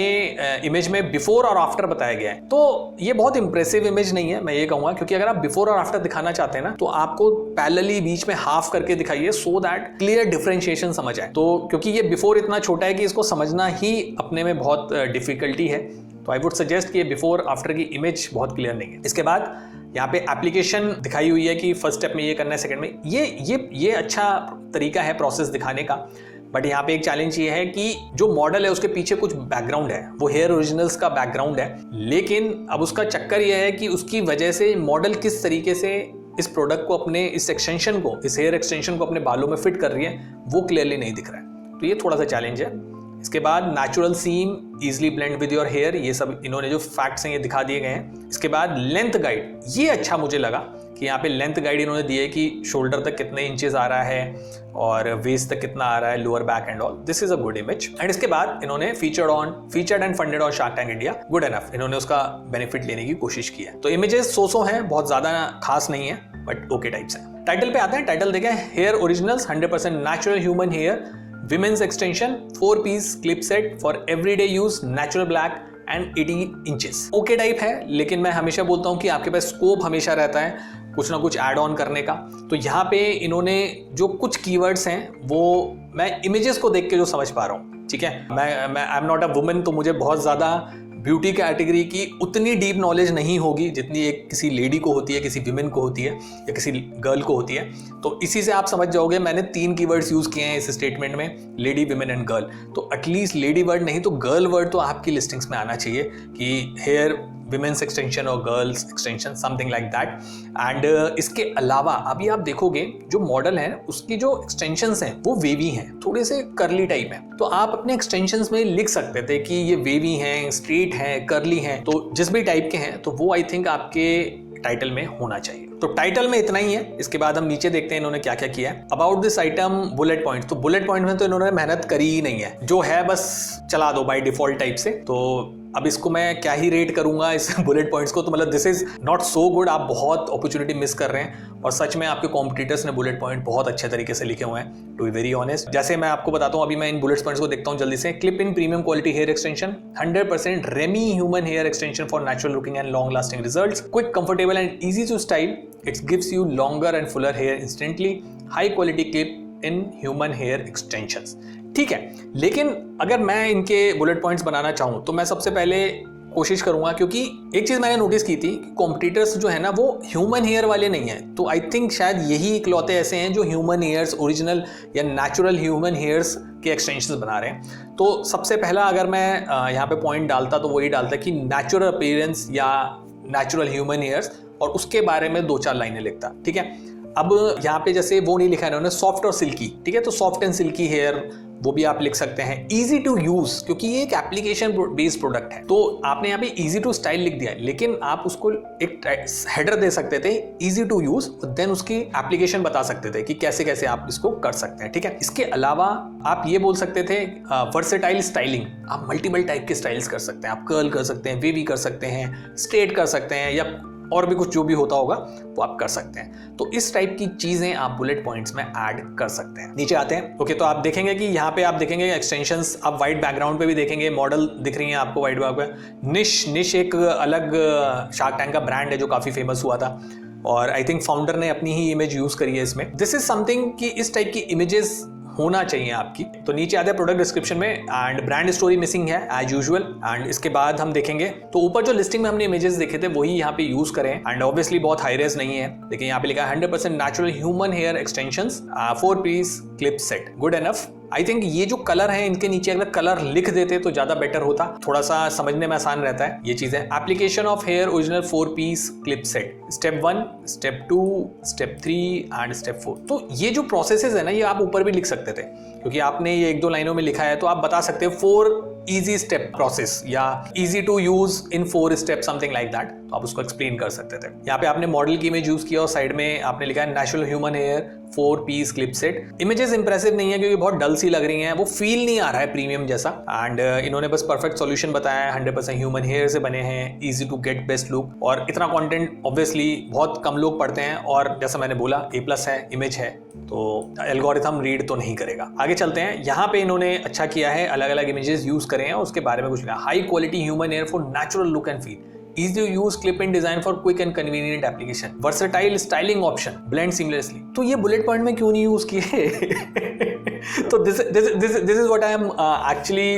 इमेज में बिफोर और आफ्टर बताया गया है। तो ये बहुत इंप्रेसिव इमेज नहीं है, मैं ये कहूंगा, क्योंकि अगर आप बिफोर और आफ्टर दिखाना चाहते हैं ना तो आपको पैरेलली बीच में हाफ करके दिखाइए, सो दैट क्लियर डिफरेंशिएशन समझ आए। तो क्योंकि ये बिफोर इतना छोटा है कि इसको समझना ही अपने में बहुत डिफिकल्टी है, तो आई वुड सजेस्ट कि ये बिफोर आफ्टर की इमेज बहुत क्लियर नहीं है। इसके बाद यहाँ पे एप्लीकेशन दिखाई हुई है कि फर्स्ट स्टेप में ये करना है, सेकंड में ये अच्छा तरीका है प्रोसेस दिखाने का। बट यहाँ पे एक चैलेंज ये है कि जो मॉडल है उसके पीछे कुछ बैकग्राउंड है, वो हेयर ओरिजिनल्स का बैकग्राउंड है, लेकिन अब उसका चक्कर ये है कि उसकी वजह से मॉडल किस तरीके से इस प्रोडक्ट को अपने इस एक्सटेंशन को, इस हेयर एक्सटेंशन को अपने बालों में फिट कर रही है, वो क्लियरली नहीं दिख रहा है। तो ये थोड़ा सा चैलेंज है। इसके बाद natural seam, easily blend with your hair, ये सब इन्होंने जो फैक्ट्स हैं ये दिखा दिए गए हैं। इसके बाद लेंथ गाइड, ये अच्छा मुझे लगा कि यहाँ पे लेंथ गाइड इन्होंने दी है कि शोल्डर तक कितने इंचेस आ रहा है और वेस्ट तक कितना आ रहा है, lower back and all. This is a good image. And इसके बाद इन्होंने featured and funded on shark Tank India, good enough. इन्होंने उसका बेनिफिट लेने की कोशिश की है। तो इमेजेस 100 हैं, बहुत ज्यादा खास नहीं है, बट ओके टाइप्स हैं। टाइटल पे आते हैं। टाइटल देखें, hair originals 100% natural human hair, women's extension, 4 piece clip set for everyday use, natural black and 80 inches. Okay type है, लेकिन मैं हमेशा बोलता हूं कि आपके पास स्कोप हमेशा रहता है कुछ ना कुछ ऐड ऑन करने का। तो यहाँ पे इन्होंने जो कुछ कीवर्ड्स हैं वो मैं इमेजेस को देख के जो समझ पा रहा हूँ, ठीक है, मैं I am not a woman, तो मुझे बहुत ज्यादा ब्यूटी कैटेगरी की उतनी डीप नॉलेज नहीं होगी जितनी एक किसी लेडी को होती है, किसी विमेन को होती है या किसी गर्ल को होती है। तो इसी से आप समझ जाओगे, मैंने 3 कीवर्ड्स यूज किए हैं इस स्टेटमेंट में, लेडी, विमेन एंड गर्ल। तो एटलीस्ट लेडी वर्ड नहीं तो गर्ल वर्ड तो आपकी लिस्टिंग्स में आना चाहिए कि हेयर विमेन्स एक्सटेंशन और girls extension, something like that. And इसके अलावा अभी आप देखोगे जो मॉडल है उसकी जो एक्सटेंशंस हैं वो वेवी हैं, थोड़े से कर्ली टाइप हैं। तो आप अपने एक्सटेंशंस में लिख सकते थे कि ये वेवी हैं, स्ट्रेट हैं, कर्ली हैं, तो जिस भी टाइप के हैं तो वो आई थिंक आपके टाइटल में होना चाहिए। तो टाइटल में इतना ही है। इसके बाद हम नीचे देखते हैं इन्होंने क्या क्या किया है। About this item bullet point, तो बुलेट पॉइंट में तो इन्होंने मेहनत करी ही नहीं है, जो है बस चला दो बाय डिफॉल्ट टाइप से। तो अब इसको मैं क्या ही रेट करूंगा इस बुलेट पॉइंट्स को, तो मतलब this is not so good. आप बहुत अपॉर्चुनिटी मिस कर रहे हैं और सच में आपके कॉम्पिटिटर्स ने बुलेट पॉइंट बहुत अच्छे तरीके से लिखे हुए हैं, टू बी वेरी ऑनेस्ट। जैसे मैं आपको बताता हूं, अभी मैं इन बुलेट पॉइंट्स को देखता हूं जल्दी से। Clip in premium quality hair extension, 100% remy human hair extension for natural looking and long lasting results, quick, comfortable and easy to style, it gives you longer and fuller hair instantly, high quality clip in human hair extensions. ठीक है, लेकिन अगर मैं इनके bullet points बनाना चाहूं तो मैं सबसे पहले कोशिश करूंगा, क्योंकि एक चीज मैंने नोटिस की थी कि कॉम्पिटिटर्स जो है ना वो ह्यूमन हेयर वाले नहीं है। तो आई थिंक शायद यही इकलौते ऐसे हैं जो ह्यूमन हेयर्स, ओरिजिनल या नेचुरल ह्यूमन हेयर्स के एक्सटेंशंस बना रहे हैं। तो सबसे पहला अगर मैं यहाँ पे पॉइंट डालता तो वही डालता कि नेचुरल अपीयरेंस या नेचुरल ह्यूमन हेयर्स, और उसके बारे में 2-4 लाइनें लिखता। ठीक है, अब यहाँ पे जैसे वो नहीं लिखा है इन्होंने सॉफ्ट और सिल्की, ठीक है, तो सॉफ्ट एंड सिल्की हेयर वो भी आप लिख सकते हैं। इजी टू यूज, क्योंकि ये एक एप्लीकेशन बेस्ड प्रोडक्ट है, तो आपने यहाँ पे इजी टू स्टाइल लिख दिया है, लेकिन आप उसको एक हेडर दे सकते थे इजी टू यूज, देन उसकी एप्लीकेशन बता सकते थे कि कैसे कैसे आप इसको कर सकते हैं, ठीक है। इसके अलावा आप ये बोल सकते थे वर्सेटाइल स्टाइलिंग, आप मल्टीपल टाइप के स्टाइल्स कर सकते हैं, आप कर्ल कर सकते हैं, वेवी कर सकते हैं, स्ट्रेट कर सकते हैं, या और भी कुछ जो भी होता होगा वो आप कर सकते हैं। तो इस टाइप की चीजें आप बुलेट पॉइंट्स में ऐड कर सकते हैं। नीचे आते हैं, ओके, तो आप देखेंगे कि यहाँ पे आप देखेंगे एक्सटेंशंस, आप व्हाइट बैकग्राउंड पे भी देखेंगे, मॉडल दिख रही है आपको व्हाइट बैकग्राउंड पे। निश एक अलग शार्क टैंक का ब्रांड है जो काफी फेमस हुआ था, और आई थिंक फाउंडर ने अपनी ही इमेज यूज करी है इसमें। दिस इज समथिंग कि इस टाइप की इमेजेस होना चाहिए आपकी। तो नीचे आते हैं प्रोडक्ट डिस्क्रिप्शन में, एंड ब्रांड स्टोरी मिसिंग है एज यूजुअल, एंड इसके बाद हम देखेंगे तो ऊपर जो लिस्टिंग में हमने इमेजेस देखे थे वही यहाँ पे यूज करें, एंड ऑब्वियसली बहुत हाई रेज नहीं है, लेकिन यहाँ पे लिखा है 100% natural human hair extensions 4 piece clip set, good enough. I think ये जो कलर है इनके नीचे अगर कलर लिख देते तो ज्यादा बेटर होता, थोड़ा सा समझने में आसान रहता है ये चीजें। Application of hair original 4 piece clip set, step 1, step 2, step 3 and step 4। तो ये जो प्रोसेसेस है ना, ये आप ऊपर भी लिख सकते थे, क्योंकि आपने ये 1-2 लाइनों में लिखा है, तो आप बता सकते हो 4 इजी स्टेप प्रोसेस या easy to use in 4 step, something like that, तो आप उसको एक्सप्लेन कर सकते थे। यहाँ पे आपने मॉडल की इमेज यूज किया और साइड में आपने लिखा है natural human hair 4 piece clip set. Images impressive नहीं है क्योंकि बहुत डल सी लग रही हैं, वो फील नहीं आ रहा है प्रीमियम जैसा, एंड इन्होंने बस परफेक्ट सॉल्यूशन बताया है, 100% ह्यूमन हेयर से बने हैं, easy to get best look, और इतना कंटेंट ऑब्वियसली बहुत कम लोग पढ़ते हैं, और जैसा मैंने बोला A+ है, इमेज है, तो एल्गोरिथम रीड तो नहीं करेगा। आगे चलते हैं, यहाँ पे इन्होंने अच्छा किया है, अलग अलग इमेजेस यूज करे हैं और उसके बारे में कुछ लिखा, high quality human here for natural look and feel, easy to use clip in design for quick and convenient application, versatile styling option, blend seamlessly। तो ये बुलेट पॉइंट में क्यों नहीं यूज किए? तो this is what I am actually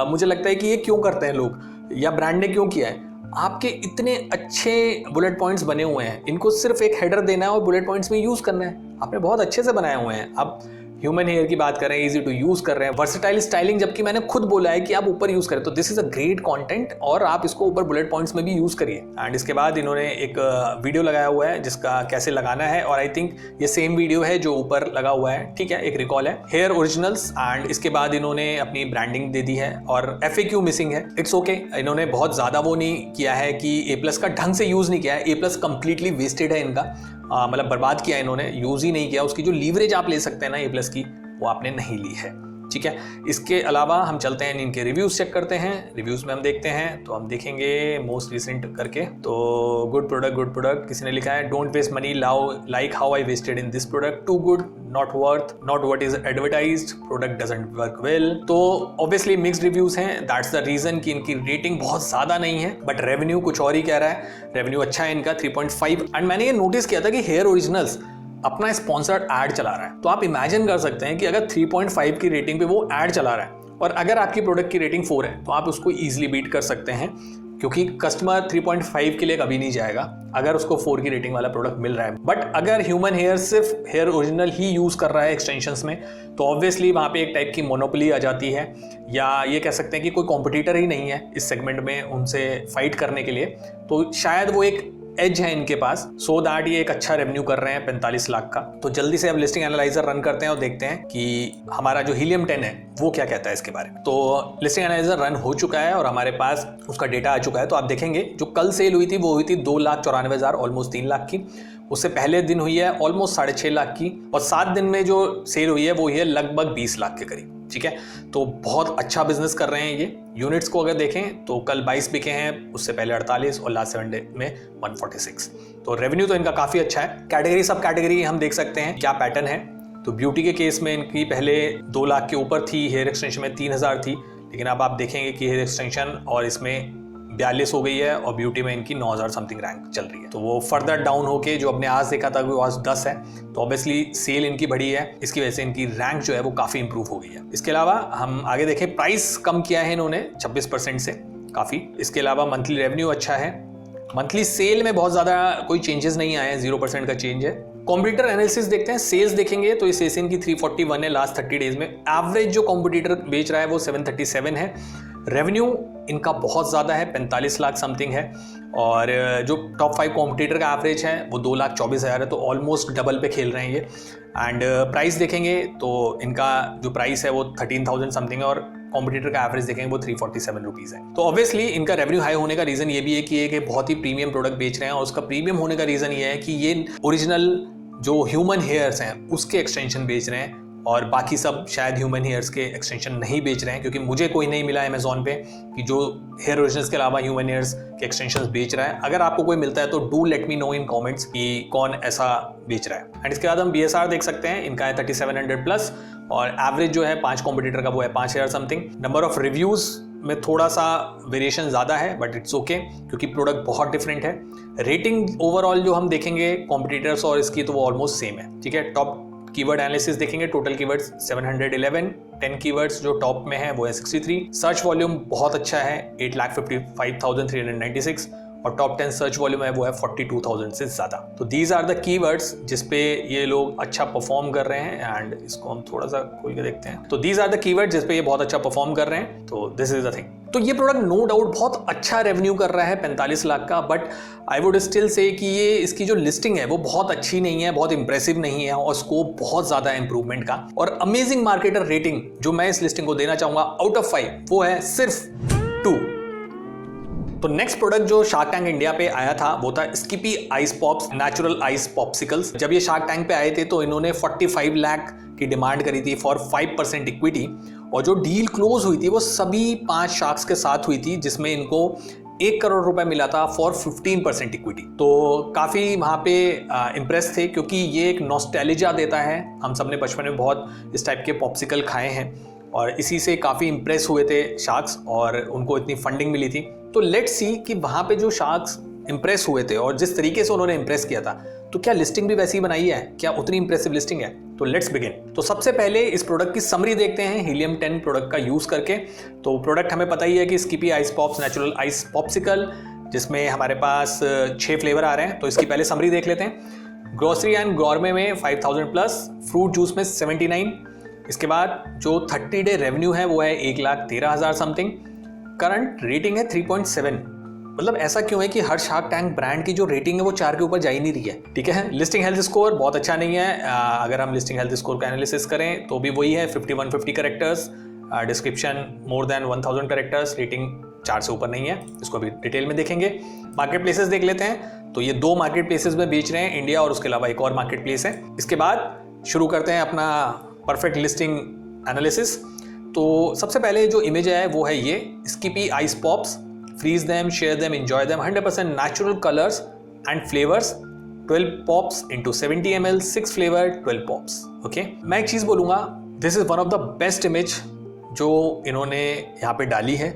मुझे लगता है कि ये क्यों करते हैं लोग, या ब्रांड ने क्यों किया है। आपके इतने अच्छे बुलेट पॉइंट्स बने हुए हैं, इनको सिर्फ एक हेडर देना है और बुलेट पॉइंट्स में यूज करना है, आपने बहुत अच्छे से बनाए हुए हैं। अब ह्यूमन हेयर की बात कर रहे हैं, इजी टू यूज कर रहे हैं, वर्सेटाइल स्टाइलिंग जबकि मैंने खुद बोला है कि आप ऊपर यूज करें, तो this is a great content, और आप इसको ऊपर बुलेट पॉइंट्स में भी यूज करिए। एंड इसके बाद इन्होंने एक वीडियो लगाया हुआ है जिसका कैसे लगाना है, और आई थिंक ये सेम वीडियो है जो ऊपर लगा हुआ है, ठीक है, एक रिकॉल है, हेयर ओरिजिनल्स, एंड इसके बाद इन्होंने अपनी ब्रांडिंग दे दी है, और FAQ मिसिंग है, इट्स ओके। इन्होंने बहुत ज्यादा वो नहीं किया है कि A+ का ढंग से यूज नहीं किया है, A+ कंप्लीटली वेस्टेड है इनका, मतलब बर्बाद किया इन्होंने, यूज ही नहीं किया, उसकी जो लीवरेज आप ले सकते हैं ना A+ की, वो आपने नहीं ली है, ठीक है। इसके अलावा हम चलते हैं इनके रिव्यूज चेक करते हैं। रिव्यूज में हम देखते हैं, तो हम देखेंगे मोस्ट रिसेंट करके, तो गुड प्रोडक्ट, किसी ने लिखा है don't waste money like how I wasted in this product, too good, not what is advertised, product doesn't work well. तो ऑब्वियसली मिक्स्ड रिव्यूज हैं, दैट्स द रीजन कि इनकी रेटिंग बहुत ज्यादा नहीं है, बट रेवेन्यू कुछ और ही कह रहा है, रेवेन्यू अच्छा है इनका 3.5। एंड मैंने ये नोटिस किया था कि हेयर ओरिजिनल्स अपना स्पॉन्सर्ड ऐड चला रहा है, तो आप इमेजिन कर सकते हैं कि अगर 3.5 की रेटिंग पे वो ऐड चला रहा है, और अगर आपकी प्रोडक्ट की रेटिंग 4 है, तो आप उसको इजीली बीट कर सकते हैं, क्योंकि कस्टमर 3.5 के लिए कभी नहीं जाएगा अगर उसको 4 की रेटिंग वाला प्रोडक्ट मिल रहा है। बट अगर ह्यूमन हेयर सिर्फ हेयर ओरिजिनल ही यूज कर रहा है एक्सटेंशंस में, तो ऑब्वियसली वहाँ पे एक टाइप की मोनोपोली आ जाती है, या ये कह सकते हैं कि कोई कॉम्पिटिटर ही नहीं है इस सेगमेंट में उनसे फाइट करने के लिए, तो शायद वो एक एज है इनके पास, सो दैट ये एक अच्छा रेवेन्यू कर रहे हैं 45 लाख का। तो जल्दी से अब लिस्टिंग एनालाइजर रन करते हैं और देखते हैं कि हमारा जो हीलियम 10 है वो क्या कहता है इसके बारे में। तो लिस्टिंग एनालाइजर रन हो चुका है और हमारे पास उसका डेटा आ चुका है। तो आप देखेंगे जो कल सेल हुई थी वो हुई थी 2,94,000, ऑलमोस्ट 3 लाख की। उससे पहले दिन हुई है ऑलमोस्ट 6.5 लाख की, और 7 दिन में जो सेल हुई है वो है लगभग 20 लाख के करीब, ठीक है। तो बहुत अच्छा बिजनेस कर रहे हैं ये। यूनिट्स को अगर देखें तो कल 22 बिके हैं, उससे पहले 48, और लास्ट 7 डे में 146। तो रेवेन्यू तो इनका काफी अच्छा है। कैटेगरी सब कैटेगरी हम देख सकते हैं क्या पैटर्न है। तो ब्यूटी के केस में इनकी पहले 2 लाख के ऊपर थी, हेयर एक्सटेंशन में 3,000 थी, लेकिन अब आप देखेंगे कि हेयर एक्सटेंशन और इसमें 42 हो गई है, और ब्यूटी में इनकी 9,000 समथिंग रैंक चल रही है। तो वो फर्दर डाउन होके जो अपने आज देखा था वो आज 10 है, तो ऑब्वियसली सेल इनकी बढ़ी है, इसकी वजह से इनकी रैंक जो है वो काफी इंप्रूव हो गई है। इसके अलावा हम आगे देखें, प्राइस कम किया है इन्होंने 26% से, काफी। इसके अलावा मंथली रेवेन्यू अच्छा है, मंथली सेल में बहुत ज्यादा कोई चेंजेस नहीं आए हैं, 0% का चेंज है। कॉम्पिटिटर एनालिसिस देखते हैं, सेल्स देखेंगे तो इस एशियन की 341 है लास्ट 30 डेज में। एवरेज जो कॉम्पिटिटर बेच रहा है वो 737 है। रेवेन्यू इनका बहुत ज्यादा है, 45 लाख समथिंग है। और जो टॉप 5 कॉम्पिटिटर का एवरेज है वो 2,24,000 है, तो ऑलमोस्ट डबल पे खेल रहे हैं ये। एंड प्राइस देखेंगे तो इनका जो प्राइस है वो 13,000 समथिंग है और कॉम्पिटिटर का एवरेज देखेंगे वो 347 रुपीज़ है। तो ऑब्वियसली इनका रेवेन्यू हाई होने का रीज़न ये भी है कि ये बहुत ही प्रीमियम प्रोडक्ट बेच रहे हैं, और उसका प्रीमियम होने का रीज़न ये है कि ये ओरिजिनल जो ह्यूमन हेयर्स हैं उसके एक्सटेंशन बेच रहे हैं, और बाकी सब शायद ह्यूमन हेयर्स के एक्सटेंशन नहीं बेच रहे हैं, क्योंकि मुझे कोई नहीं मिला अमेजोन पे कि जो हेयर ओरिजिनल्स के अलावा ह्यूमन हेयर्स के एक्सटेंशंस बेच रहा है। अगर आपको कोई मिलता है तो do let me know in comments कि कौन ऐसा बेच रहा है। एंड इसके बाद हम BSR देख सकते हैं, इनका है 3700 प्लस, और एवरेज जो है 5 कॉम्पिटिटर का वो है 5000 समथिंग। नंबर ऑफ रिव्यूज़ में थोड़ा सा वेरिएशन ज़्यादा है, बट इट्स ओके क्योंकि प्रोडक्ट बहुत डिफरेंट है। रेटिंग ओवरऑल जो हम देखेंगे कॉम्पिटिटर्स और इसकी, तो वो ऑलमोस्ट सेम है, ठीक है। टॉप कीवर्ड एनालिसिस देखेंगे, टोटल कीवर्ड्स 711, 10 कीवर्ड्स जो टॉप में है वो है 63। सर्च वॉल्यूम बहुत अच्छा है, 8,55,396, और टॉप 10 सर्च वॉल्यूम है वो है 42,000 से ज़्यादा। तो दीज आर द कीवर्ड्स जिस पे ये लोग अच्छा परफॉर्म कर रहे हैं। एंड इसको हम थोड़ा सा खोल के देखते हैं, तो दीज आर द कीवर्ड्स जिस पे ये बहुत अच्छा परफॉर्म कर रहे हैं। तो दिस इज द थिंग। तो ये प्रोडक्ट नो डाउट बहुत अच्छा रेवेन्यू कर रहा है 45 लाख का, but I would still say कि ये इसकी जो लिस्टिंग है वो बहुत अच्छी नहीं है, बहुत इंप्रेसिव नहीं है, और स्कोप बहुत ज़्यादा है इंप्रूवमेंट का। और अमेजिंग मार्केटर रेटिंग जो मैं इस लिस्टिंग को देना चाहूँगा आउट ऑफ 5 वो है सिर्फ 2। तो नेक्स्ट प्रोडक्ट जो शार्क टैंक इंडिया पे आया था वो था Skippi ice pops natural ice popsicles. जब ये शार्क टैंक पे आए थे तो इन्होंने 45 लाख की डिमांड करी थी फॉर 5% इक्विटी, और जो डील क्लोज हुई थी वो सभी 5 शार्क्स के साथ हुई थी, जिसमें इनको 1 करोड़ रुपए मिला था फॉर 15% इक्विटी। तो काफ़ी वहाँ पे इम्प्रेस थे, क्योंकि ये एक नॉस्टैल्जिया देता है। हम सब ने बचपन में बहुत इस टाइप के पॉप्सिकल खाए हैं, और इसी से काफ़ी इम्प्रेस हुए थे शार्क्स, और उनको इतनी फंडिंग मिली थी। तो लेट्स सी कि वहाँ पे जो शार्क्स इम्प्रेस हुए थे और जिस तरीके से उन्होंने इम्प्रेस किया था, तो क्या लिस्टिंग भी वैसी बनाई है, क्या उतनी इंप्रेसिव लिस्टिंग है? तो लेट्स बिगिन। तो सबसे पहले इस प्रोडक्ट की समरी देखते हैं हीलियम 10 प्रोडक्ट का यूज करके। तो प्रोडक्ट हमें पता ही है कि Skippi ice pops natural ice popsicle, जिसमें हमारे पास 6 फ्लेवर आ रहे हैं। तो इसकी पहले समरी देख लेते हैं। ग्रोसरी एंड गॉर्मे में 5000 प्लस, फ्रूट जूस में 79। इसके बाद जो 30 डे रेवेन्यू है वो है 1,13,000 समथिंग। करंट रेटिंग है 3.7। मतलब ऐसा क्यों है कि हर शार्क टैंक ब्रांड की जो रेटिंग है वो 4 के ऊपर जा ही नहीं रही है, ठीक है। लिस्टिंग हेल्थ स्कोर बहुत अच्छा नहीं है। अगर हम लिस्टिंग हेल्थ स्कोर का एनालिसिस करें तो भी वही है 5150 characters, description more than 1000 characters, rating 4 से ऊपर नहीं है। इसको अभी डिटेल में देखेंगे। मार्केट प्लेसेस देख लेते हैं। तो ये 2 मार्केट प्लेसेस में बेच रहे हैं, इंडिया और उसके अलावा एक और मार्केट प्लेस है। इसके बाद शुरू करते हैं अपना परफेक्ट लिस्टिंग एनालिसिस। तो सबसे पहले जो इमेज है वो है ये Skippy ice pops, freeze them, share them, enjoy them, 100% natural colours and flavours, 12 pops into 70 ml, 6 flavour, 12 pops. Okay, मैं एक चीज बोलूंगा, this is one of the best image जो इन्होंने यहाँ पे डाली है,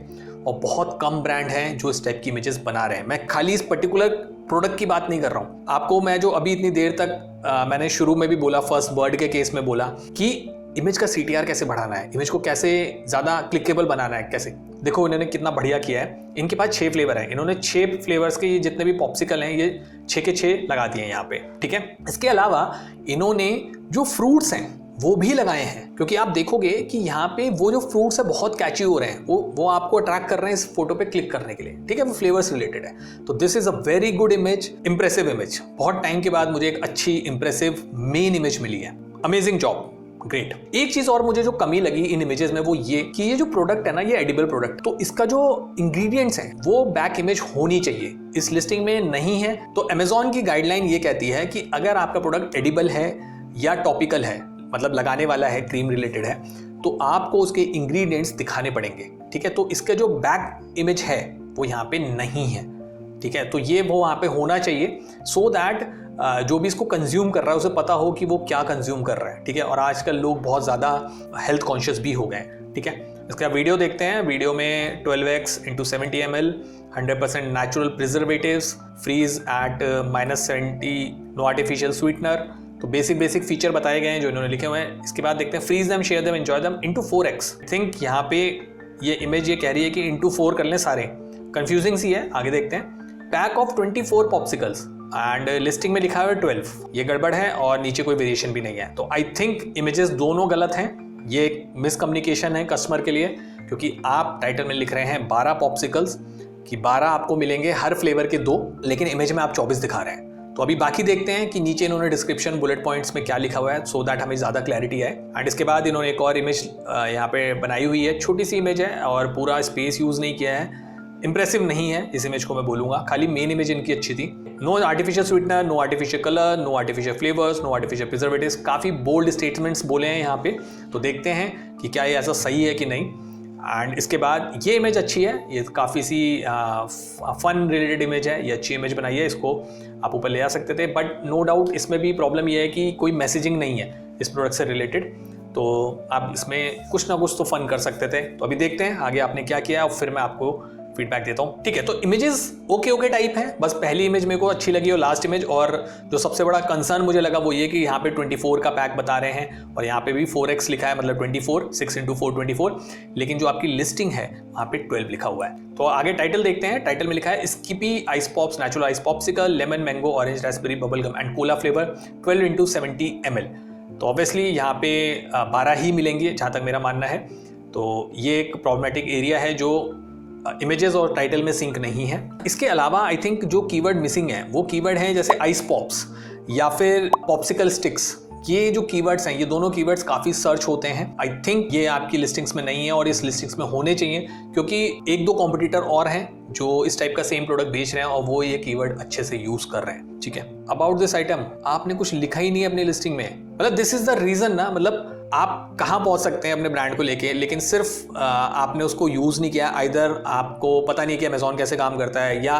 और बहुत कम ब्रांड हैं जो इस टाइप की इमेजेस बना रहे हैं। मैं खाली इस पर्टिकुलर प्रोडक्ट की बात नहीं कर रहा हूँ आपको। मैं जो अभी इतनी देर तक मैंने शुरू में भी बोला, फर्स्ट बर्ड के केस में बोला कि इमेज का CTR कैसे बढ़ाना है, इमेज को कैसे ज़्यादा क्लिकेबल बनाना है, कैसे। देखो इन्होंने कितना बढ़िया किया है। इनके पास 6 फ्लेवर है, इन्होंने 6 फ्लेवर्स के जितने भी पॉप्सिकल हैं ये 6 के 6 लगा दिए हैं यहाँ पे, ठीक है। इसके अलावा इन्होंने जो फ्रूट्स हैं वो भी लगाए हैं, क्योंकि आप देखोगे कि यहाँ पे वो जो फ्रूट्स है बहुत कैची हो रहे हैं, वो आपको अट्रैक्ट कर रहे हैं इस फोटो पे क्लिक करने के लिए, ठीक है। वो फ्लेवर्स रिलेटेड है। तो this is a very good image, impressive image. बहुत टाइम के बाद मुझे एक अच्छी इंप्रेसिव मेन इमेज मिली है। Amazing job, great. एक चीज और मुझे जो कमी लगी इन इमेजेस में वो ये कि ये जो प्रोडक्ट है ना, ये एडिबल प्रोडक्ट, तो इसका जो इंग्रेडिएंट्स हैं वो बैक इमेज होनी चाहिए। इस लिस्टिंग में नहीं है। तो अमेजॉन की गाइडलाइन ये कहती है कि अगर आपका प्रोडक्ट एडिबल है या टॉपिकल है, मतलब लगाने वाला है, क्रीम रिलेटेड है, तो आपको उसके इंग्रेडिएंट्स दिखाने पड़ेंगे, ठीक है। तो इसका जो बैक इमेज है वो यहाँ पे नहीं है, ठीक है। तो ये वो वहाँ पे होना चाहिए, सो दैट जो भी इसको कंज्यूम कर रहा है उसे पता हो कि वो क्या कंज्यूम कर रहा है, ठीक है। और आजकल लोग बहुत ज़्यादा हेल्थ कॉन्शियस भी हो गए हैं, ठीक है। इसका वीडियो देखते हैं। वीडियो में 12x into 70 ml, 100% natural preservatives, freeze at -70, no artificial sweetener. तो बेसिक फीचर बताए गए हैं जो इन्होंने लिखे हुए हैं। इसके बाद देखते हैं freeze them, share them, enjoy them into 4x। Think यहाँ पे ये इमेज ये कह रही है कि इंटू 4 कर लें सारे, कंफ्यूजिंग सी है। आगे देखते हैं। Pack of 24 popsicles and listing में लिखा हुआ है 12, ये गड़बड़ है और नीचे कोई वेरिएशन भी नहीं है। तो आई थिंक इमेजेस दोनों गलत हैं। ये एक मिसकम्युनिकेशन है कस्टमर के लिए, क्योंकि आप टाइटल में लिख रहे हैं 12 पॉप्सिकल्स कि 12 आपको मिलेंगे हर फ्लेवर के 2, लेकिन इमेज में आप 24 दिखा रहे हैं। तो अभी बाकी देखते हैं कि नीचे इन्होंने डिस्क्रिप्शन बुलेट पॉइंट्स में क्या लिखा हुआ है, सो दैट हमें ज़्यादा क्लैरिटी आए। एंड इसके बाद इन्होंने एक और इमेज यहाँ पे बनाई हुई है, छोटी सी इमेज है और पूरा स्पेस यूज़ नहीं किया है, इंप्रेसिव नहीं है इस इमेज को मैं बोलूँगा, खाली मेन इमेज इनकी अच्छी थी। No artificial sweetener, no artificial colour, no artificial flavours, no artificial preservatives, काफ़ी बोल्ड स्टेटमेंट्स बोले हैं यहाँ पे। तो देखते हैं कि क्या ये ऐसा सही है कि नहीं। एंड इसके बाद ये इमेज अच्छी है, ये काफ़ी सी फन रिलेटेड इमेज है, ये अच्छी इमेज बनाई है, इसको आप ऊपर ले आ सकते थे। बट नो डाउट इसमें भी प्रॉब्लम ये है कि कोई मैसेजिंग नहीं है इस प्रोडक्ट से रिलेटेड, तो आप इसमें कुछ ना कुछ तो फन कर सकते थे। तो अभी देखते हैं आगे आपने क्या किया और फिर मैं आपको फीडबैक देता हूँ। ठीक है, तो इमेजेस ओके टाइप है, बस पहली इमेज मेरे को अच्छी लगी और लास्ट इमेज। और जो सबसे बड़ा कंसर्न मुझे लगा वो ये कि यहाँ पे 24 का पैक बता रहे हैं और यहाँ पे भी 4x लिखा है, मतलब 24, 6 × 4 24, लेकिन जो आपकी लिस्टिंग है वहाँ पे 12 लिखा हुआ है। तो आगे टाइटल देखते हैं। टाइटल में लिखा है Skippy ice pops natural ice popsicle lemon mango orange raspberry bubble gum and cola flavour 12 × 70 ml। तो ऑब्वियसली यहाँ पे 12 ही मिलेंगे जहाँ तक मेरा मानना है। तो ये एक प्रॉब्लमेटिक एरिया है जो इमेजेस और टाइटल में सिंक नहीं है। इसके अलावा आई थिंक जो कीवर्ड मिसिंग है वो कीवर्ड हैं जैसे आइस पॉप्स या फिर पॉप्सिकल स्टिक्स। ये जो कीवर्ड्स हैं, ये दोनों कीवर्ड्स काफ़ी सर्च होते हैं। आई थिंक ये आपकी लिस्टिंग्स में नहीं है और इस लिस्टिंग्स में होने चाहिए, क्योंकि 1-2 कॉम्पिटिटर और हैं जो इस टाइप का सेम प्रोडक्ट बेच रहे हैं और वो ये कीवर्ड अच्छे से यूज कर रहे हैं। ठीक है, अबाउट दिस आइटम आपने कुछ लिखा ही नहीं है अपनी लिस्टिंग में, मतलब दिस इज द रीजन ना, मतलब आप कहाँ पहुंच सकते हैं अपने ब्रांड को लेके, लेकिन सिर्फ आपने उसको यूज़ नहीं किया। आइदर आपको पता नहीं कि अमेजॉन कैसे काम करता है या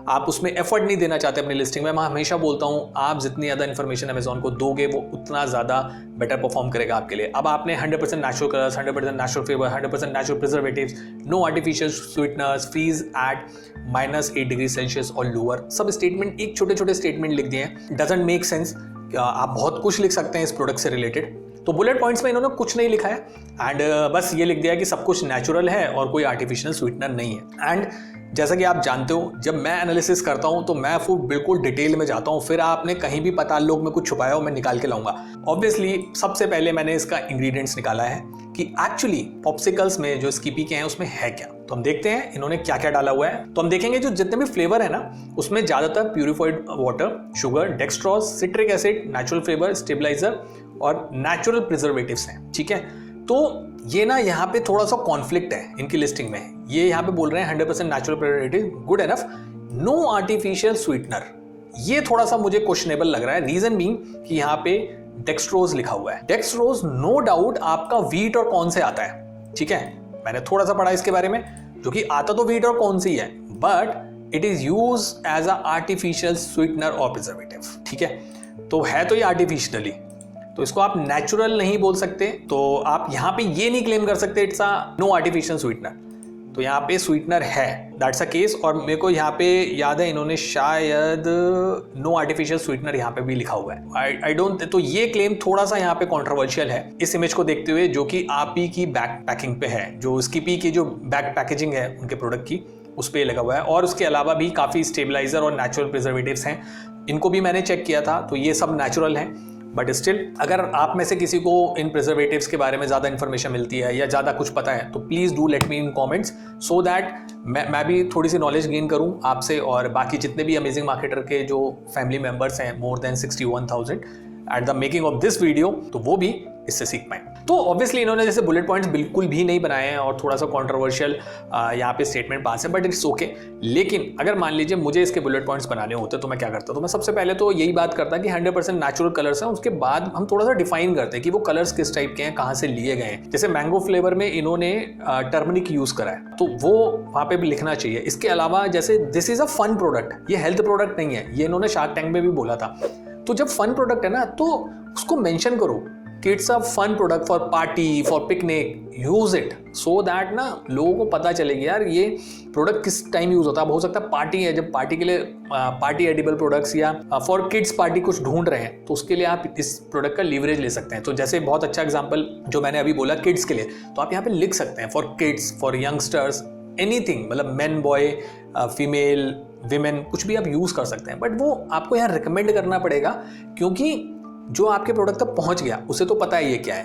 आप उसमें एफर्ट नहीं देना चाहते अपनी लिस्टिंग में। मैं हमेशा बोलता हूँ आप जितनी ज़्यादा इन्फॉर्मेशन अमेजॉन को दोगे वो उतना ज़्यादा बेटर परफॉर्म करेगा आपके लिए। अब आपने 100% natural colours, 100% natural flavour, 100% natural preservatives, no artificial sweeteners, freeze at -8 degree Celsius और लोअर, सब स्टेटमेंट एक छोटे स्टेटमेंट लिख दिए हैं। Doesn't make sense. आप बहुत कुछ लिख सकते हैं इस प्रोडक्ट से रिलेटेड। तो बुलेट पॉइंट्स में इन्होंने कुछ नहीं लिखा है एंड बस ये लिख दिया है कि सब कुछ नेचुरल है और कोई आर्टिफिशियल स्वीटनर नहीं है। एंड जैसा कि आप जानते हो, जब मैं एनालिसिस करता हूं तो मैं फूड बिल्कुल डिटेल में जाता हूं, फिर आपने कहीं भी पता लोग में कुछ छुपाया हो मैं निकाल के लाऊंगा। ऑब्वियसली सबसे पहले मैंने इसका इंग्रेडिएंट्स निकाला है कि एक्चुअली पॉप्सिकल्स में जो स्किपी के हैं उसमें है क्या। तो हम देखते हैं इन्होंने क्या क्या डाला हुआ है। तो हम देखेंगे जो जितने भी फ्लेवर है ना उसमें ज्यादातर purified water, sugar, dextrose, citric acid, natural flavour, stabiliser और नेचुरल प्रिजर्वेटिव्स हैं। ठीक है, तो ये ना यहाँ पे थोड़ा सा कॉन्फ्लिक्ट है इनकी लिस्टिंग में। ये यहाँ पे बोल रहे हैं 100% natural preservative, good enough, no artificial sweetener. ये थोड़ा सा मुझे क्वेश्चनेबल लग रहा है। रीजन बीइंग कि यहाँ पे डेक्सट्रोज लिखा हुआ है। डेक्सट्रोज नो डाउट आपका व्हीट और कॉर्न से आता है। ठीक है, मैंने थोड़ा सा पढ़ा इसके बारे में, जो कि आता तो व्हीट और कॉर्न से ही है, but it is use as a artificial sweetener और प्रिजर्वेटिव। ठीक है, तो है तो ये आर्टिफिशियली, तो इसको आप नेचुरल नहीं बोल सकते। तो आप यहाँ पे ये नहीं क्लेम कर सकते it's a no artificial sweetener. तो यहाँ पे स्वीटनर है, दैट्स अ केस। और मेरे को यहाँ पे याद है इन्होंने शायद नो आर्टिफिशियल स्वीटनर यहाँ पे भी लिखा हुआ है। आई डोंट, तो ये क्लेम थोड़ा सा यहाँ पे कंट्रोवर्शियल है इस इमेज को देखते हुए, जो कि आप ही की बैक पैकिंग पे है, जो स्किपी की जो बैक पैकेजिंग है उनके प्रोडक्ट की उस पर लगा हुआ है। और उसके अलावा भी काफ़ी स्टेबलाइजर और नेचुरल प्रिजर्वेटिव्स हैं, इनको भी मैंने चेक किया था, तो ये सब नेचुरल हैं। बट स्टिल अगर आप में से किसी को इन प्रिजर्वेटिव्स के बारे में ज़्यादा इन्फॉर्मेशन मिलती है या ज़्यादा कुछ पता है तो please do let me in comments, so that मैं भी थोड़ी सी नॉलेज गेन करूं आपसे और बाकी जितने भी अमेजिंग मार्केटर के जो फैमिली मेंबर्स हैं, more than 61,000 at the making of this video, तो वो भी इससे सीख पाएं। तो ऑब्वियसली इन्होंने जैसे बुलेट पॉइंट्स बिल्कुल भी नहीं बनाए हैं और थोड़ा सा कंट्रोवर्शियल यहाँ पे स्टेटमेंट पास है, बट इट्स ओके। लेकिन अगर मान लीजिए मुझे इसके बुलेट पॉइंट्स बनाने होते तो मैं क्या करता, तो मैं सबसे पहले तो यही बात करता कि 100% नेचुरल कलर्स हैं। उसके बाद हम थोड़ा सा डिफाइन करते हैं कि वो कलर्स किस टाइप के हैं, कहाँ से लिए गए हैं। जैसे मैंगो फ्लेवर में इन्होंने टर्मरिक यूज करा है, तो वो वहाँ पे भी लिखना चाहिए। इसके अलावा जैसे this is a fun product, ये हेल्थ प्रोडक्ट नहीं है, ये इन्होंने शार्क टैंक में भी बोला था। तो जब फन प्रोडक्ट है ना तो उसको मेंशन करो कि it's a fun product for party, for picnic, use it, so that ना लोगों को पता चलेगी यार ये प्रोडक्ट किस टाइम यूज होता है। हो सकता है पार्टी है, जब पार्टी के लिए पार्टी एडिबल प्रोडक्ट्स या फॉर किड्स पार्टी कुछ ढूंढ रहे हैं तो उसके लिए आप इस प्रोडक्ट का लीवरेज ले सकते हैं। तो जैसे बहुत अच्छा एग्जांपल जो मैंने अभी बोला किड्स के लिए, तो आप यहाँ पे लिख सकते हैं for kids, for youngsters, anything, मतलब मेन, बॉय, फीमेल, विमेन, कुछ भी आप यूज कर सकते हैं। बट वो आपको यहाँ रिकमेंड करना पड़ेगा, क्योंकि जो आपके प्रोडक्ट तक पहुंच गया उसे तो पता है ये क्या है,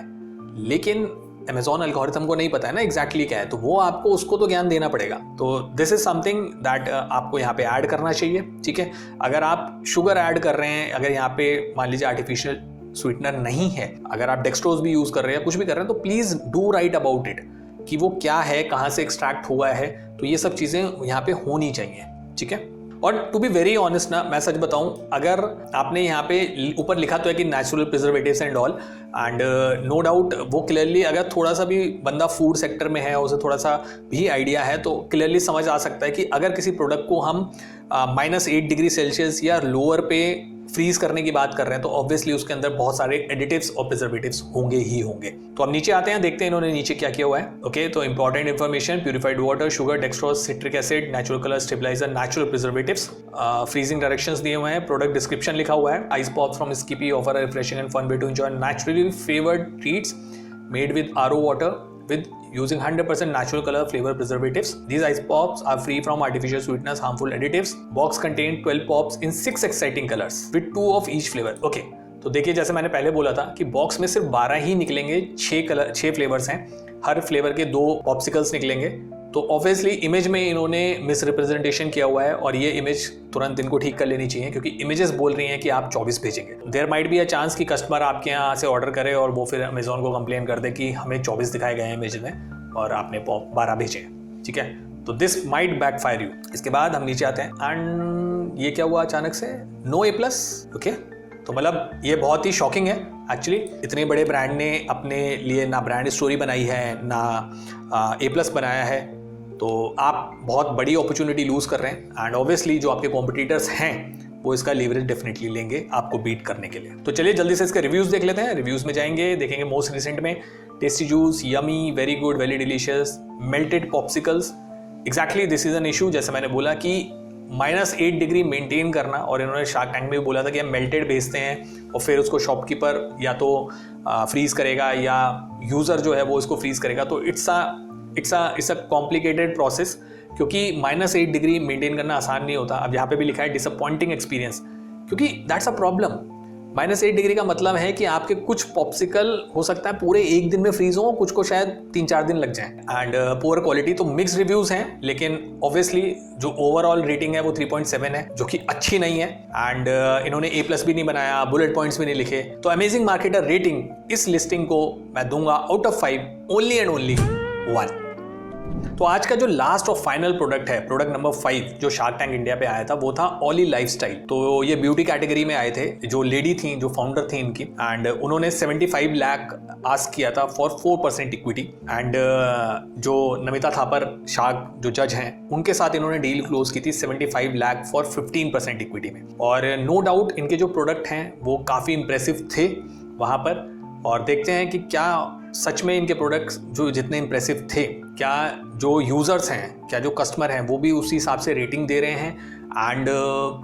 लेकिन अमेजॉन एल्गोरिथम को नहीं पता है ना एग्जैक्टली क्या है, तो वो आपको उसको तो ज्ञान देना पड़ेगा। तो दिस इज समथिंग दैट आपको यहाँ पे ऐड करना चाहिए, ठीक है। अगर आप शुगर ऐड कर रहे हैं, अगर यहाँ पे मान लीजिए आर्टिफिशियल स्वीटनर नहीं है, अगर आप डेक्सट्रोज भी यूज कर रहे हैं, कुछ भी कर रहे हैं, तो please do right about it कि वो क्या है, कहाँ से एक्सट्रैक्ट हुआ है। तो ये सब चीजें यहाँ पे होनी चाहिए, ठीक है। और टू बी वेरी ऑनेस्ट ना, मैं सच बताऊं, अगर आपने यहाँ पे ऊपर लिखा तो है कि natural preservatives and all, and no doubt वो क्लियरली, अगर थोड़ा सा भी बंदा फूड सेक्टर में है, उसे थोड़ा सा भी आइडिया है, तो क्लियरली समझ आ सकता है कि अगर किसी प्रोडक्ट को हम -8 डिग्री सेल्सियस या लोअर पे फ्रीज करने की बात कर रहे हैं, तो ऑब्वियसली उसके अंदर बहुत सारे एडिटिव्स और प्रिजर्वेटिव्स होंगे ही होंगे। तो अब नीचे आते हैं, देखते हैं इन्होंने नीचे क्या किया हुआ है। ओके, तो important information: purified water, sugar, dextrose, citric acid, natural colour stabiliser, natural preservatives, freezing directions दिए हुए हैं, प्रोडक्ट डिस्क्रिप्शन लिखा हुआ है। Ice pops from Skippy offer a refreshing and fun way to enjoy naturally flavoured treats made with RO water with using 100% natural color flavor preservatives. These ice pops are free from artificial sweeteners, harmful additives. Box contained 12 pops in 6 exciting colors with 2 of each flavor. Okay, तो देखिए जैसे मैंने पहले बोला था कि box में सिर्फ 12 ही निकलेंगे, 6 फ्लेवर्स हैं, हर फ्लेवर के 2 पॉप्सिकल्स निकलेंगे। तो ऑब्वियसली इमेज में इन्होंने मिस रिप्रेजेंटेशन किया हुआ है और ये इमेज तुरंत इनको ठीक कर लेनी चाहिए, क्योंकि इमेजेस बोल रही हैं कि आप 24 भेजेंगे। There might be a chance कि कस्टमर आपके यहाँ से ऑर्डर करे और वो फिर अमेजोन को कंप्लेन कर दे कि हमें 24 दिखाए गए हैं इमेज में और आपने 12 भेजे, ठीक है। तो दिस माइट बैकफायर यू। इसके बाद हम नीचे आते हैं, एंड ये क्या हुआ अचानक से, नो A+। ओके, तो मतलब ये बहुत ही शॉकिंग है एक्चुअली। इतने बड़े ब्रांड ने अपने लिए ना ब्रांड स्टोरी बनाई है, ना A+ बनाया है, तो आप बहुत बड़ी अपॉर्चुनिटी लूज कर रहे हैं। एंड ऑब्वियसली जो आपके कॉम्पिटिटर्स हैं वो इसका लीवरेज डेफिनेटली लेंगे आपको बीट करने के लिए। तो चलिए जल्दी से इसके रिव्यूज देख लेते हैं। रिव्यूज में जाएंगे, देखेंगे मोस्ट रिसेंट में tasty juice, yummy, very good, very delicious, melted popsicles. Exactly this is an issue, जैसे मैंने बोला कि -8 डिग्री मेंटेन करना, और इन्होंने शार्क टैंक में भी बोला था कि हम मेल्टेड भेजते हैं और फिर उसको शॉपकीपर या तो फ्रीज करेगा या यूज़र जो है वो इसको फ्रीज करेगा। तो इट्स अ कॉम्प्लिकेटेड प्रोसेस, क्योंकि -8 डिग्री मेंटेन करना आसान नहीं होता। अब यहाँ पे भी लिखा है डिसअपॉइंटिंग एक्सपीरियंस, क्योंकि दैट्स अ प्रॉब्लम। -8 डिग्री का मतलब है कि आपके कुछ पॉप्सिकल हो सकता है पूरे 1 दिन में फ्रीज हो, कुछ को शायद 3-4 दिन लग जाए। एंड पुअर क्वालिटी, तो मिक्स्ड रिव्यूज हैं, लेकिन ऑब्वियसली जो ओवरऑल रेटिंग है वो 3.7 है, जो कि अच्छी नहीं है। एंड इन्होंने A+ भी नहीं बनाया, बुलेट पॉइंट्स भी नहीं लिखे। तो अमेजिंग मार्केटर रेटिंग इस लिस्टिंग को मैं दूंगा out of 5 only and only 1। तो आज का जो लास्ट और फाइनल प्रोडक्ट है, प्रोडक्ट नंबर 5 जो शार्क टैंक इंडिया पे आया था, वो था ऑली लाइफस्टाइल। तो ये ब्यूटी कैटेगरी में आए थे, जो लेडी थी, जो फाउंडर थी इनकी, एंड उन्होंने 75 लाख आस्क किया था फॉर 4% इक्विटी। एंड जो नमिता थापर शार्क जो जज हैं, उनके साथ इन्होंने डील क्लोज की थी 75 लाख फॉर 15% इक्विटी में। और नो डाउट इनके जो प्रोडक्ट हैं वो काफ़ी इंप्रेसिव थे वहाँ पर, और देखते हैं कि क्या सच में इनके प्रोडक्ट्स जो जितने इंप्रेसिव थे, क्या जो यूज़र्स हैं, क्या जो कस्टमर हैं वो भी उसी हिसाब से रेटिंग दे रहे हैं, एंड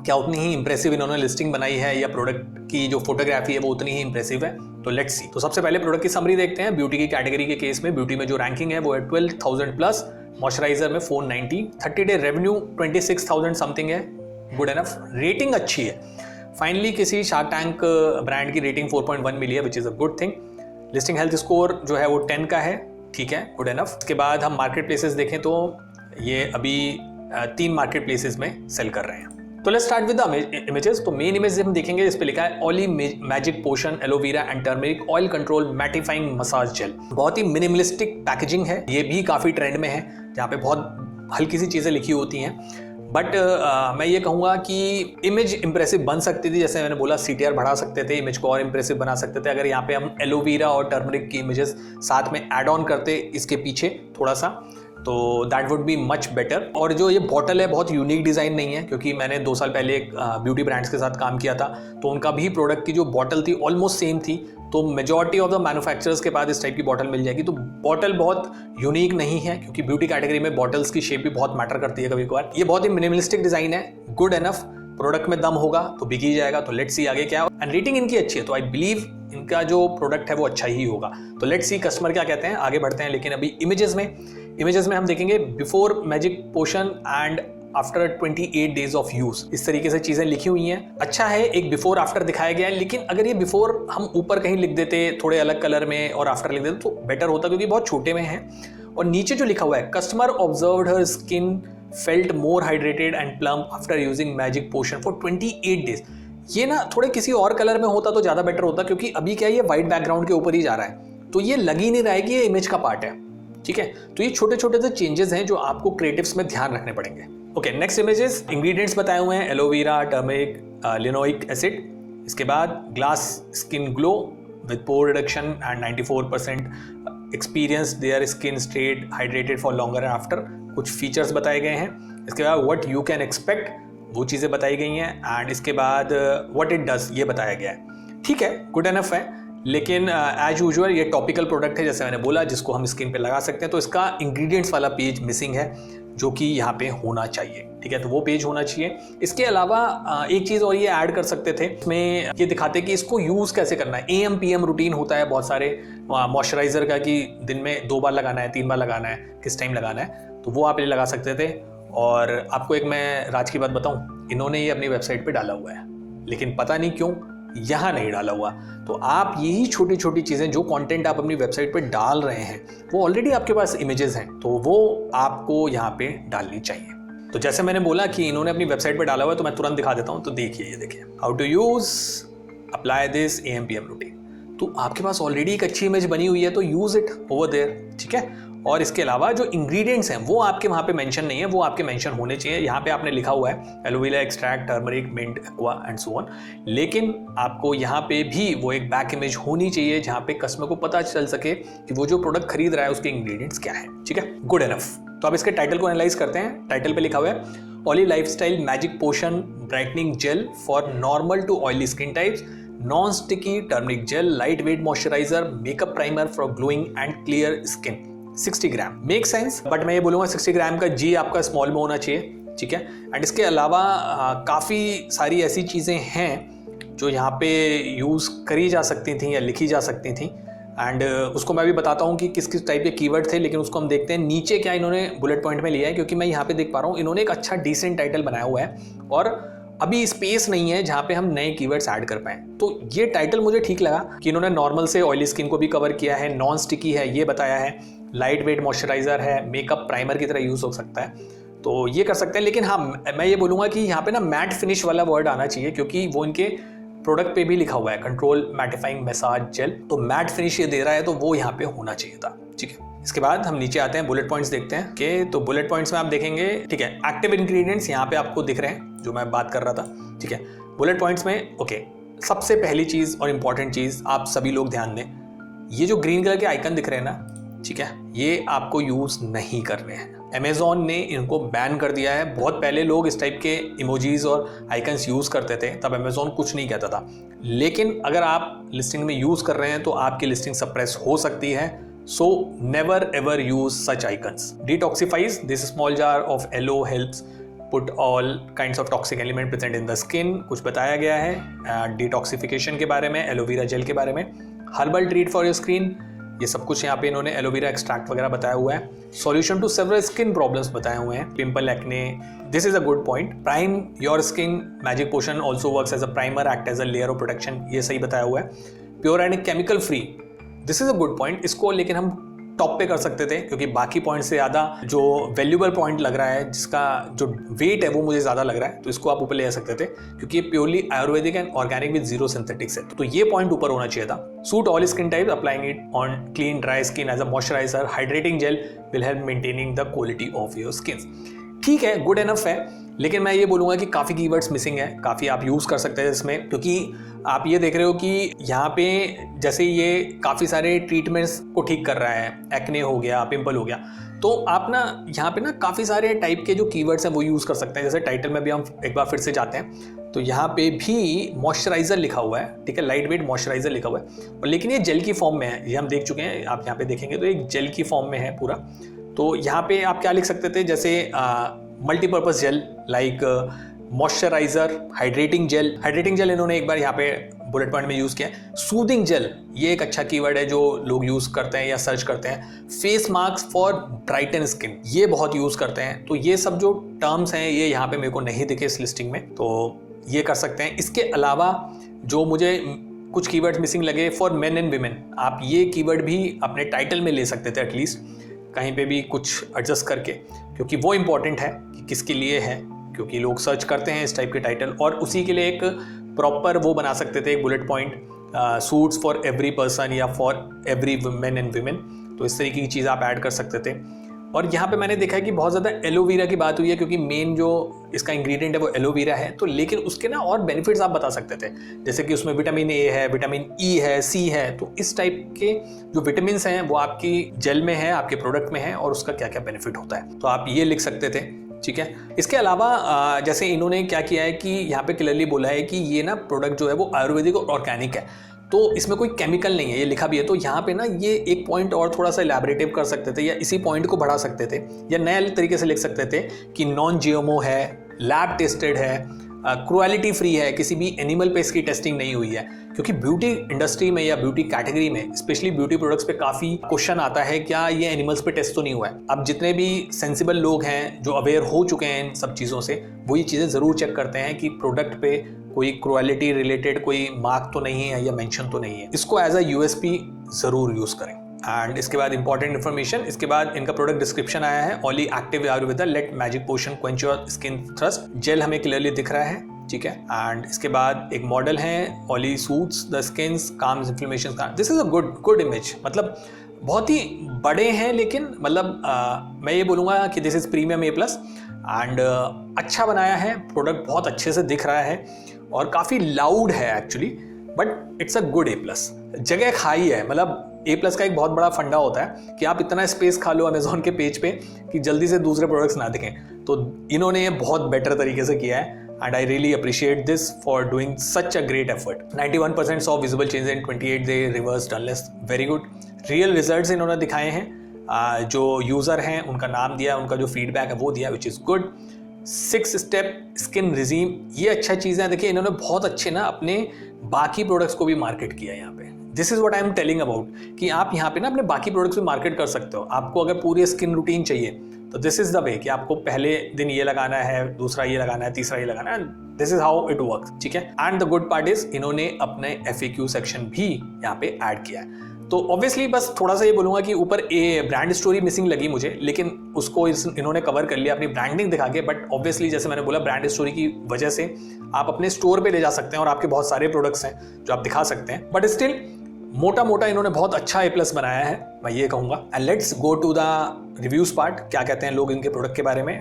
क्या उतनी ही इंप्रेसिव इन्होंने लिस्टिंग बनाई है, या प्रोडक्ट की जो फोटोग्राफी है वो उतनी ही इंप्रेसिव है। तो लेट्स सी। तो सबसे पहले प्रोडक्ट की समरी देखते हैं। ब्यूटी की कैटेगरी के केस में ब्यूटी में जो रैंकिंग है वो है 12,000+, मॉइस्चराइजर में 490, 30 डे रेवेन्यू 26,000 समथिंग है, गुड एनफ, रेटिंग अच्छी है। फाइनली किसी शार्क टैंक ब्रांड की रेटिंग 4.1 मिली है, which is a good thing. Listing health score जो है वो 10 का है, ठीक है, गुड एनफ। उसके बाद हम मार्केट प्लेसेस देखें तो ये अभी 3 मार्केट प्लेसेस में सेल कर रहे हैं। तो let's start with the images. तो मेन इमेज हम देखेंगे, इस पे लिखा है Olly magic potion aloe vera and turmeric oil control mattifying massage gel. बहुत ही मिनिमलिस्टिक पैकेजिंग है, ये भी काफ़ी ट्रेंड में है, जहाँ पे बहुत हल्की सी चीज़ें लिखी होती हैं। बट मैं ये कहूँगा कि इमेज इंप्रेसिव बन सकती थी, जैसे मैंने बोला CTR बढ़ा सकते थे, इमेज को और इंप्रेसिव बना सकते थे, अगर यहाँ पे हम एलोवेरा और टर्मरिक की इमेजेस साथ में ऐड ऑन करते इसके पीछे थोड़ा सा, तो that would be much better. और जो ये बॉटल है बहुत यूनिक डिज़ाइन नहीं है, क्योंकि मैंने 2 साल पहले एक ब्यूटी ब्रांड्स के साथ काम किया था, तो उनका भी प्रोडक्ट की जो बॉटल थी ऑलमोस्ट सेम थी। तो मेजॉरिटी ऑफ द मैन्युफैक्चरर्स के पास इस टाइप की बॉटल मिल जाएगी। तो बॉटल बहुत यूनिक नहीं है, क्योंकि ब्यूटी कैटेगरी में बॉटल्स की शेप भी बहुत मैटर करती है कभी कभार। ये बहुत ही मिनिमलिस्टिक डिज़ाइन है, गुड एनफ, प्रोडक्ट में दम होगा तो बिक ही जाएगा। तो लेट्स सी आगे क्या, एंड रेटिंग इनकी अच्छी है, तो आई बिलीव इनका जो प्रोडक्ट है वो अच्छा ही होगा। तो लेट्स सी कस्टमर क्या कहते हैं, आगे बढ़ते हैं। लेकिन अभी इमेजेस में हम देखेंगे before magic potion and after 28 days of use, इस तरीके से चीजें लिखी हुई हैं। अच्छा है, एक बिफोर आफ्टर दिखाया गया है, लेकिन अगर ये बिफोर हम ऊपर कहीं लिख देते थोड़े अलग कलर में और आफ्टर लिख देते तो बेटर होता, क्योंकि बहुत छोटे में है। और नीचे जो लिखा हुआ है, customer observed her skin felt more hydrated and plump after using magic potion for 28 days. ये ना थोड़े किसी और कलर में होता तो ज्यादा बेटर होता, क्योंकि अभी क्या ये व्हाइट बैकग्राउंड के ऊपर ही जा रहा है, तो ये लग ही नहीं रहा है कि ये इमेज का पार्ट है। ठीक है, तो ये छोटे छोटे से चेंजेस हैं जो आपको क्रिएटिव्स में ध्यान रखने पड़ेंगे। ओके, नेक्स्ट इमेजेस, इंग्रेडिएंट्स बताए हुए हैं, एलोवेरा, टर्मरिक, लिनोइक एसिड। इसके बाद glass skin glow with pore reduction and 94% experience their skin state hydrated for longer and after. कुछ फीचर्स बताए गए हैं। इसके बाद व्हाट यू कैन एक्सपेक्ट, वो चीज़ें बताई गई हैं। एंड इसके बाद व्हाट इट डज, ये बताया गया है। ठीक है, गुड एनफ है, लेकिन एज यूजुअल ये टॉपिकल प्रोडक्ट है, जैसे मैंने बोला, जिसको हम स्किन पे लगा सकते हैं। तो इसका इंग्रेडिएंट्स वाला पेज मिसिंग है, जो कि यहाँ पे होना चाहिए। ठीक है, तो वो पेज होना चाहिए। इसके अलावा एक चीज़ और ये ऐड कर सकते थे, इसमें ये दिखाते कि इसको यूज़ कैसे करना है। AM PM रूटीन होता है बहुत सारे मॉइस्चराइजर का, कि दिन में 2 बार लगाना है, 3 बार लगाना है, किस टाइम लगाना है, तो वो आप ये लगा सकते थे। और आपको एक मैं राज की बात बताऊँ, इन्होंने ये अपनी वेबसाइट पर डाला हुआ है, लेकिन पता नहीं क्यों यहाँ नहीं डाला हुआ। तो आप यही छोटी छोटी चीज़ें, जो कंटेंट आप अपनी वेबसाइट पे डाल रहे हैं, वो ऑलरेडी आपके पास इमेजेस हैं, तो वो आपको यहाँ पे डालनी चाहिए। तो जैसे मैंने बोला कि इन्होंने अपनी वेबसाइट पे डाला हुआ है, तो मैं तुरंत दिखा देता हूँ। तो देखिए, ये देखिए, how to use apply this AM PM routine. तो आपके पास ऑलरेडी एक अच्छी इमेज बनी हुई है, तो यूज इट ओवर देयर। ठीक है, और इसके अलावा जो इंग्रेडिएंट्स हैं वो आपके वहाँ पे मेंशन नहीं है, वो आपके मेंशन होने चाहिए। यहाँ पे आपने लिखा हुआ है aloe vera extract, turmeric, mint, aqua and so on, लेकिन आपको यहाँ पे भी वो एक बैक इमेज होनी चाहिए, जहाँ पे कस्टमर को पता चल सके कि वो जो प्रोडक्ट खरीद रहा है उसके इंग्रेडिएंट्स क्या है। ठीक है, गुड एनफ। तो अब इसके टाइटल को एनालाइज करते हैं। टाइटल पे लिखा हुआ है oily lifestyle magic potion brightening gel for normal to oily skin types, non sticky turmeric gel, light weight moisturiser, makeup primer for glowing and clear skin, 60 gram. Make sense, but मैं ये बोलूँगा 60 ग्राम का जी आपका small में होना चाहिए। ठीक है, एंड इसके अलावा काफ़ी सारी ऐसी चीज़ें हैं जो यहाँ पे यूज़ करी जा सकती थी या लिखी जा सकती थी। एंड उसको मैं भी बताता हूँ कि किस किस टाइप के कीवर्ड थे, लेकिन उसको हम देखते हैं नीचे क्या इन्होंने बुलेट पॉइंट में लिया है, क्योंकि मैं यहाँ पे देख पा रहा हूँ इन्होंने एक अच्छा डिसेंट टाइटल बनाया हुआ है, और अभी स्पेस नहीं है जहाँ पे हम नए कीवर्ड्स ऐड कर पाएँ। तो ये टाइटल मुझे ठीक लगा कि इन्होंने नॉर्मल से ऑयली स्किन को भी कवर किया है, नॉन स्टिकी है ये बताया है, लाइट वेट मॉइस्चराइजर है, मेकअप प्राइमर की तरह यूज़ हो सकता है, तो ये कर सकते हैं। लेकिन हाँ, मैं ये बोलूँगा कि यहाँ पे ना मैट फिनिश वाला वर्ड आना चाहिए, क्योंकि वो इनके प्रोडक्ट पे भी लिखा हुआ है कंट्रोल मैटिफाइंग मसाज जेल, तो मैट फिनिश ये दे रहा है, तो वो यहाँ पे होना चाहिए था। ठीक है, इसके बाद हम नीचे आते हैं, बुलेट पॉइंट्स देखते हैं कि तो बुलेट पॉइंट्स में आप देखेंगे, ठीक है, एक्टिव इंग्रेडिएंट्स यहाँ पे आपको दिख रहे हैं जो मैं बात कर रहा था। ठीक है, बुलेट पॉइंट्स में ओके, सबसे पहली चीज़ और इम्पॉर्टेंट चीज़ आप सभी लोग ध्यान दें, ये जो ग्रीन कलर के आइकन दिख रहे हैं ना, ठीक है, ये आपको यूज़ नहीं करने हैं। अमेज़ॉन ने इनको बैन कर दिया है। बहुत पहले लोग इस टाइप के इमोजीज और आइकन्स यूज़ करते थे, तब अमेज़ॉन कुछ नहीं कहता था, लेकिन अगर आप लिस्टिंग में यूज़ कर रहे हैं तो आपकी लिस्टिंग सप्रेस हो सकती है। So never ever use such icons. Detoxifies, this small jar of aloe helps put all kinds of toxic element present in the skin, कुछ बताया गया है डिटॉक्सिफिकेशन के बारे में, एलोवेरा जेल के बारे में, herbal treat for your skin, ये सब कुछ यहाँ पे इन्होंने एलोवेरा एक्सट्रैक्ट वगैरह बताया हुआ है। Solution to several skin problems बताए हुए हैं, pimple, acne, this is a good point. Prime your skin magic potion also works as a primer, act as a layer of protection, ये सही बताया हुआ है। Pure and chemical free, this is a good point. इसको लेकिन हम top पे कर सकते थे, क्योंकि बाकी पॉइंट से ज़्यादा जो वैल्यूबल पॉइंट लग रहा है, जिसका जो वेट है वो मुझे ज़्यादा लग रहा है, तो इसको आप ऊपर ले जा सकते थे, क्योंकि ये purely Ayurvedic and organic with zero synthetics है, तो ये पॉइंट ऊपर होना चाहिए था। Suit all skin type, applying it on clean dry skin as a moisturiser, hydrating gel will help maintaining the quality of your skin. ठीक है, गुड एनफ है, लेकिन मैं ये बोलूँगा कि काफ़ी कीवर्ड्स मिसिंग है, काफ़ी आप यूज़ कर सकते हैं इसमें, क्योंकि आप ये देख रहे हो कि यहाँ पे जैसे ये काफ़ी सारे ट्रीटमेंट्स को ठीक कर रहा है, एक्ने हो गया, पिंपल हो गया, तो आप ना यहाँ पे ना काफ़ी सारे टाइप के जो कीवर्ड्स हैं वो यूज़ कर सकते हैं। जैसे टाइटल में भी हम एक बार फिर से जाते हैं, तो यहाँ पे भी मॉइस्चराइज़र लिखा हुआ है, ठीक है, लाइट वेट मॉइस्चराइज़र लिखा हुआ है, और लेकिन ये जेल की फॉर्म में है, ये हम देख चुके हैं, आप यहाँ पे देखेंगे तो एक जेल की फॉर्म में है पूरा। तो यहाँ पे आप क्या लिख सकते थे, जैसे multipurpose gel like moisturiser, hydrating gel इन्होंने एक बार यहाँ पे बुलेट पॉइंट में यूज़ किया है। सूदिंग जेल, ये एक अच्छा कीवर्ड है जो लोग यूज़ करते हैं या सर्च करते हैं। Face mask for brighten skin, ये बहुत यूज़ करते हैं। तो ये सब जो टर्म्स हैं ये यहाँ पे मेरे को नहीं दिखे इस लिस्टिंग में, तो ये कर सकते हैं। इसके अलावा जो मुझे कुछ कीवर्ड्स मिसिंग लगे, फॉर मेन एंड वीमेन, आप ये कीवर्ड भी अपने टाइटल में ले सकते थे एटलीस्ट, कहीं पे भी कुछ एडजस्ट करके, क्योंकि वो इम्पॉर्टेंट है कि किसके लिए है, क्योंकि लोग सर्च करते हैं इस टाइप के टाइटल। और उसी के लिए एक प्रॉपर वो बना सकते थे, एक bullet point, suits for every person या for every men and women. तो इस तरीके की चीज़ आप ऐड कर सकते थे। और यहाँ पे मैंने देखा है कि बहुत ज़्यादा एलोवेरा की बात हुई है, क्योंकि मेन जो इसका इंग्रेडिएंट है वो एलोवेरा है। तो लेकिन उसके ना और बेनिफिट्स आप बता सकते थे, जैसे कि उसमें विटामिन ए है, विटामिन ई है, सी है। तो इस टाइप के जो विटामिन हैं वो आपकी जेल में है, आपके प्रोडक्ट में है, और उसका क्या क्या बेनिफिट होता है, तो आप ये लिख सकते थे। ठीक है। इसके अलावा जैसे इन्होंने क्या किया है कि यहाँ पे क्लियरली बोला है कि ये ना प्रोडक्ट जो है वो आयुर्वेदिक और ऑर्गेनिक है, तो इसमें कोई केमिकल नहीं है, ये लिखा भी है। तो यहाँ पे ना ये एक पॉइंट और थोड़ा सा इलैबोरेटिव कर सकते थे, या इसी पॉइंट को बढ़ा सकते थे, या नए तरीके से लिख सकते थे कि नॉन जीएमओ है, लैब टेस्टेड है, क्रुएलिटी फ्री है, किसी भी एनिमल पे इसकी टेस्टिंग नहीं हुई है। क्योंकि ब्यूटी इंडस्ट्री में या ब्यूटी कैटेगरी में, स्पेशली ब्यूटी प्रोडक्ट्स पे काफ़ी क्वेश्चन आता है, क्या ये एनिमल्स पे टेस्ट तो नहीं हुआ है। अब जितने भी सेंसिबल लोग हैं जो अवेयर हो चुके हैं इन सब चीज़ों से, वो ये चीज़ें ज़रूर चेक करते हैं कि प्रोडक्ट पे कोई क्रुएलिटी रिलेटेड कोई मार्क तो नहीं है या मेंशन तो नहीं है। इसको एज अ यूएसपी ज़रूर यूज़ करें। एंड इसके बाद इंपॉर्टेंट इन्फॉर्मेशन, इसके बाद इनका प्रोडक्ट डिस्क्रिप्शन आया है, Olly active Ayurveda late magic potion quench your skin thirst. Gel हमें क्लियरली दिख रहा है, ठीक है। एंड इसके बाद एक मॉडल है, Olly soothes the skins calms inflammation. This is a good image, मतलब बहुत ही बड़े हैं, लेकिन मतलब मैं ये बोलूँगा कि this is premium A plus. And अच्छा बनाया है, प्रोडक्ट बहुत अच्छे से दिख रहा है और काफ़ी लाउड है actually, but it's a good A plus. जगह खाई है, मतलब ए प्लस का एक बहुत बड़ा फंडा होता है कि आप इतना स्पेस खा लो अमेजोन के पेज पे कि जल्दी से दूसरे प्रोडक्ट्स ना दिखें। तो इन्होंने ये बहुत बेटर तरीके से किया है, and I really appreciate this for doing such a great effort. 91% saw visible change in 28 day reverse dullness, very good. Real results इन्होंने दिखाए हैं, जो यूज़र हैं उनका नाम दिया, उनका जो फीडबैक है वो दिया, which is good. 6 step skin regime, ये अच्छा चीज़ है। देखिए इन्होंने बहुत अच्छे ना अपने बाकी प्रोडक्ट्स को भी मार्केट किया है यहाँ पे। This is what I am telling about, कि आप यहाँ पे ना अपने बाकी प्रोडक्ट्स भी मार्केट कर सकते हो। आपको अगर पूरी स्किन रूटीन चाहिए तो दिस इज़ द वे कि आपको पहले दिन ये लगाना है, दूसरा ये लगाना है, तीसरा ये लगाना है। This is how it works, ठीक है। And the good part is इन्होंने अपने FAQ सेक्शन भी यहाँ पे ऐड किया है। तो ऑब्वियसली बस थोड़ा सा ये बोलूँगा कि ऊपर ए ब्रांड स्टोरी मिसिंग लगी मुझे, लेकिन उसको इन्होंने कवर कर लिया अपनी ब्रांडिंग दिखा के। बट ऑब्वियसली जैसे मैंने बोला, ब्रांड स्टोरी की वजह से आप अपने स्टोर पे ले जा सकते हैं और आपके बहुत सारे प्रोडक्ट्स हैं जो आप दिखा सकते हैं। बट स्टिल मोटा मोटा इन्होंने बहुत अच्छा ए प्लस बनाया है, मैं ये कहूँगा। And let's go to the reviews part, क्या कहते हैं लोग इनके प्रोडक्ट के बारे में।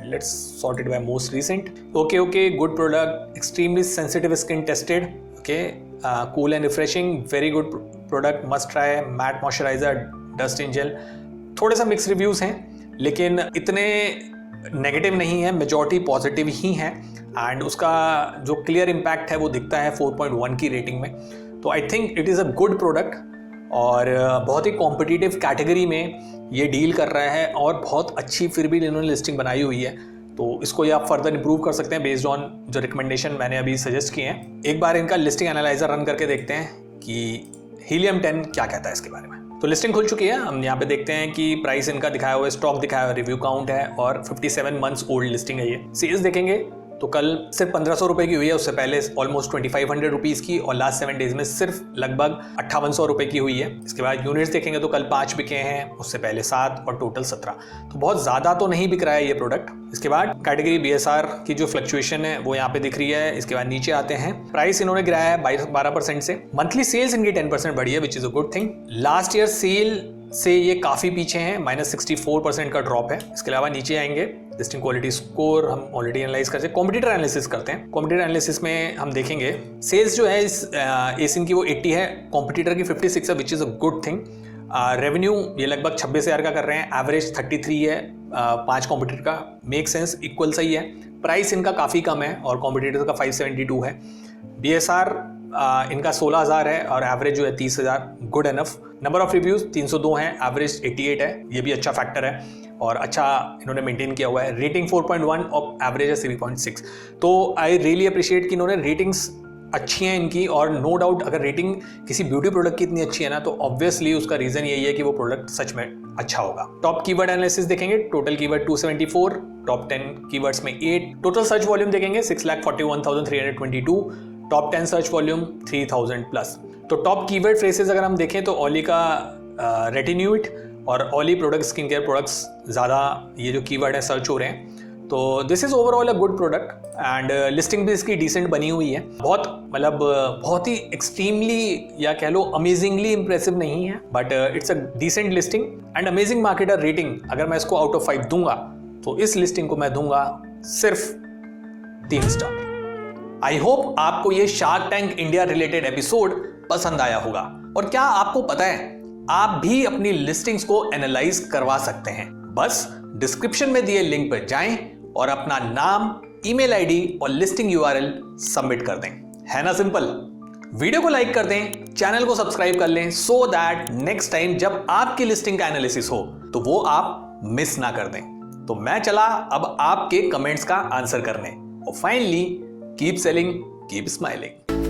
Let's sort it by most recent. Okay, good product, extremely sensitive skin tested, okay, cool and refreshing, very good product, must try, matte moisturiser, dust in gel. थोड़े सा मिक्स रिव्यूज़ हैं, लेकिन इतने नेगेटिव नहीं है, मेजॉरिटी पॉजिटिव ही हैं। And उसका जो क्लियर इम्पैक्ट है वो दिखता है 4.1 की रेटिंग में। तो I think it is a good product, और बहुत ही कॉम्पिटिटिव कैटेगरी में ये डील कर रहा है, और बहुत अच्छी फिर भी इन्होंने लिस्टिंग बनाई हुई है। तो इसको ये आप फर्दर इंप्रूव कर सकते हैं बेस्ड ऑन जो रिकमेंडेशन मैंने अभी सजेस्ट किए हैं। एक बार इनका लिस्टिंग एनालाइजर रन करके देखते हैं कि हीलियम 10 क्या कहता है इसके बारे में। तो लिस्टिंग खुल चुकी है, हम यहाँ पे देखते हैं कि प्राइस इनका दिखाया हुआ है, स्टॉक दिखाया हुआ है, रिव्यू काउंट है, और 57 मंथ्स ओल्ड लिस्टिंग है ये। सेल्स देखेंगे तो कल सिर्फ 1500 रुपये की हुई है, उससे पहले ऑलमोस्ट 2500 रुपीज़ की, और लास्ट 7 डेज में सिर्फ लगभग 5800 रुपये की हुई है। इसके बाद यूनिट्स देखेंगे तो कल 5 बिके हैं, उससे पहले 7, और टोटल 17। तो बहुत ज़्यादा तो नहीं बिक रहा है ये प्रोडक्ट। इसके बाद कैटेगरी BSR की जो फ्लक्चुएशन है वो यहाँ पे दिख रही है। इसके बाद नीचे आते हैं, प्राइस इन्होंने गिराया है 12% से। मंथली सेल्स इनकी 10% बढ़ी है, which is a good thing. Last year cell से ये काफ़ी पीछे हैं, -64% का ड्रॉप है। इसके अलावा नीचे आएंगे, लिस्टिंग क्वालिटी स्कोर हम ऑलरेडी एनालाइज करते हैं, कॉम्पिटिटर एनालिसिस करते हैं। कॉम्पिटिटर एनालिसिस में हम देखेंगे सेल्स जो है इस एसिन की वो 80 है, कॉम्पिटिटर की 56 है, which is a good thing. Revenue ये लगभग 26,000 का कर रहे हैं, एवरेज 33 है 5 कॉम्पिटिटर का, मेक सेंस, इक्वल सही है। प्राइस इनका काफ़ी कम है और कॉम्पिटिटर का 572 है। BSR इनका 16,000 है और एवरेज जो है 30,000, good enough. Number of reviews 302 हैं, एवरेज 88 है, ये भी अच्छा फैक्टर है और अच्छा इन्होंने मेंटेन किया हुआ है। रेटिंग 4.1 और एवरेज है 3.6। तो आई रियली अप्रिशिएट कि इन्होंने रेटिंग्स अच्छी है इनकी, और नो डाउट अगर रेटिंग किसी ब्यूटी प्रोडक्ट की इतनी अच्छी है ना, तो ऑब्वियसली उसका रीजन यही है कि वो प्रोडक्ट सच में अच्छा होगा। टॉप कीवर्ड एनालिसिस देखेंगे, टोटल कीवर्ड 274, टॉप 10 कीवर्ड्स में 8, टोटल सर्च वॉल्यूम देखेंगे 6,41,322, टॉप 10 सर्च वॉल्यूम 3,000 प्लस। तो टॉप कीवर्ड फ्रेसेस अगर हम देखें तो ओली का रेटिन्यूइट और ओली प्रोडक्ट स्किन केयर प्रोडक्ट्स ज़्यादा ये जो कीवर्ड है सर्च हो रहे हैं। तो this is overall a good product and listing भी इसकी डिसेंट बनी हुई है। बहुत ही एक्सट्रीमली या कह लो अमेजिंगली इंप्रेसिव नहीं है, but it's a decent listing and amazing marketer rating. अगर मैं इसको आउट ऑफ 5 दूंगा तो इस लिस्टिंग को मैं दूंगा सिर्फ 3 स्टार। आई होप आपको ये shark Tank India related episode पसंद आया होगा। और क्या आपको पता है, आप भी अपनी लिस्टिंग्स को एनालाइज करवा सकते हैं। बस डिस्क्रिप्शन में दिए लिंक पर जाएं और अपना नाम, ईमेल आईडी और लिस्टिंग यूआरएल सबमिट कर दें। है ना सिंपल। वीडियो को लाइक कर दें, चैनल को सब्सक्राइब कर लें, सो दैट नेक्स्ट टाइम जब आपकी लिस्टिंग का एनालिसिस हो तो वो आप मिस ना कर दें। तो मैं चला अब आपके कमेंट्स का आंसर करने। और finally, keep selling, keep smiling.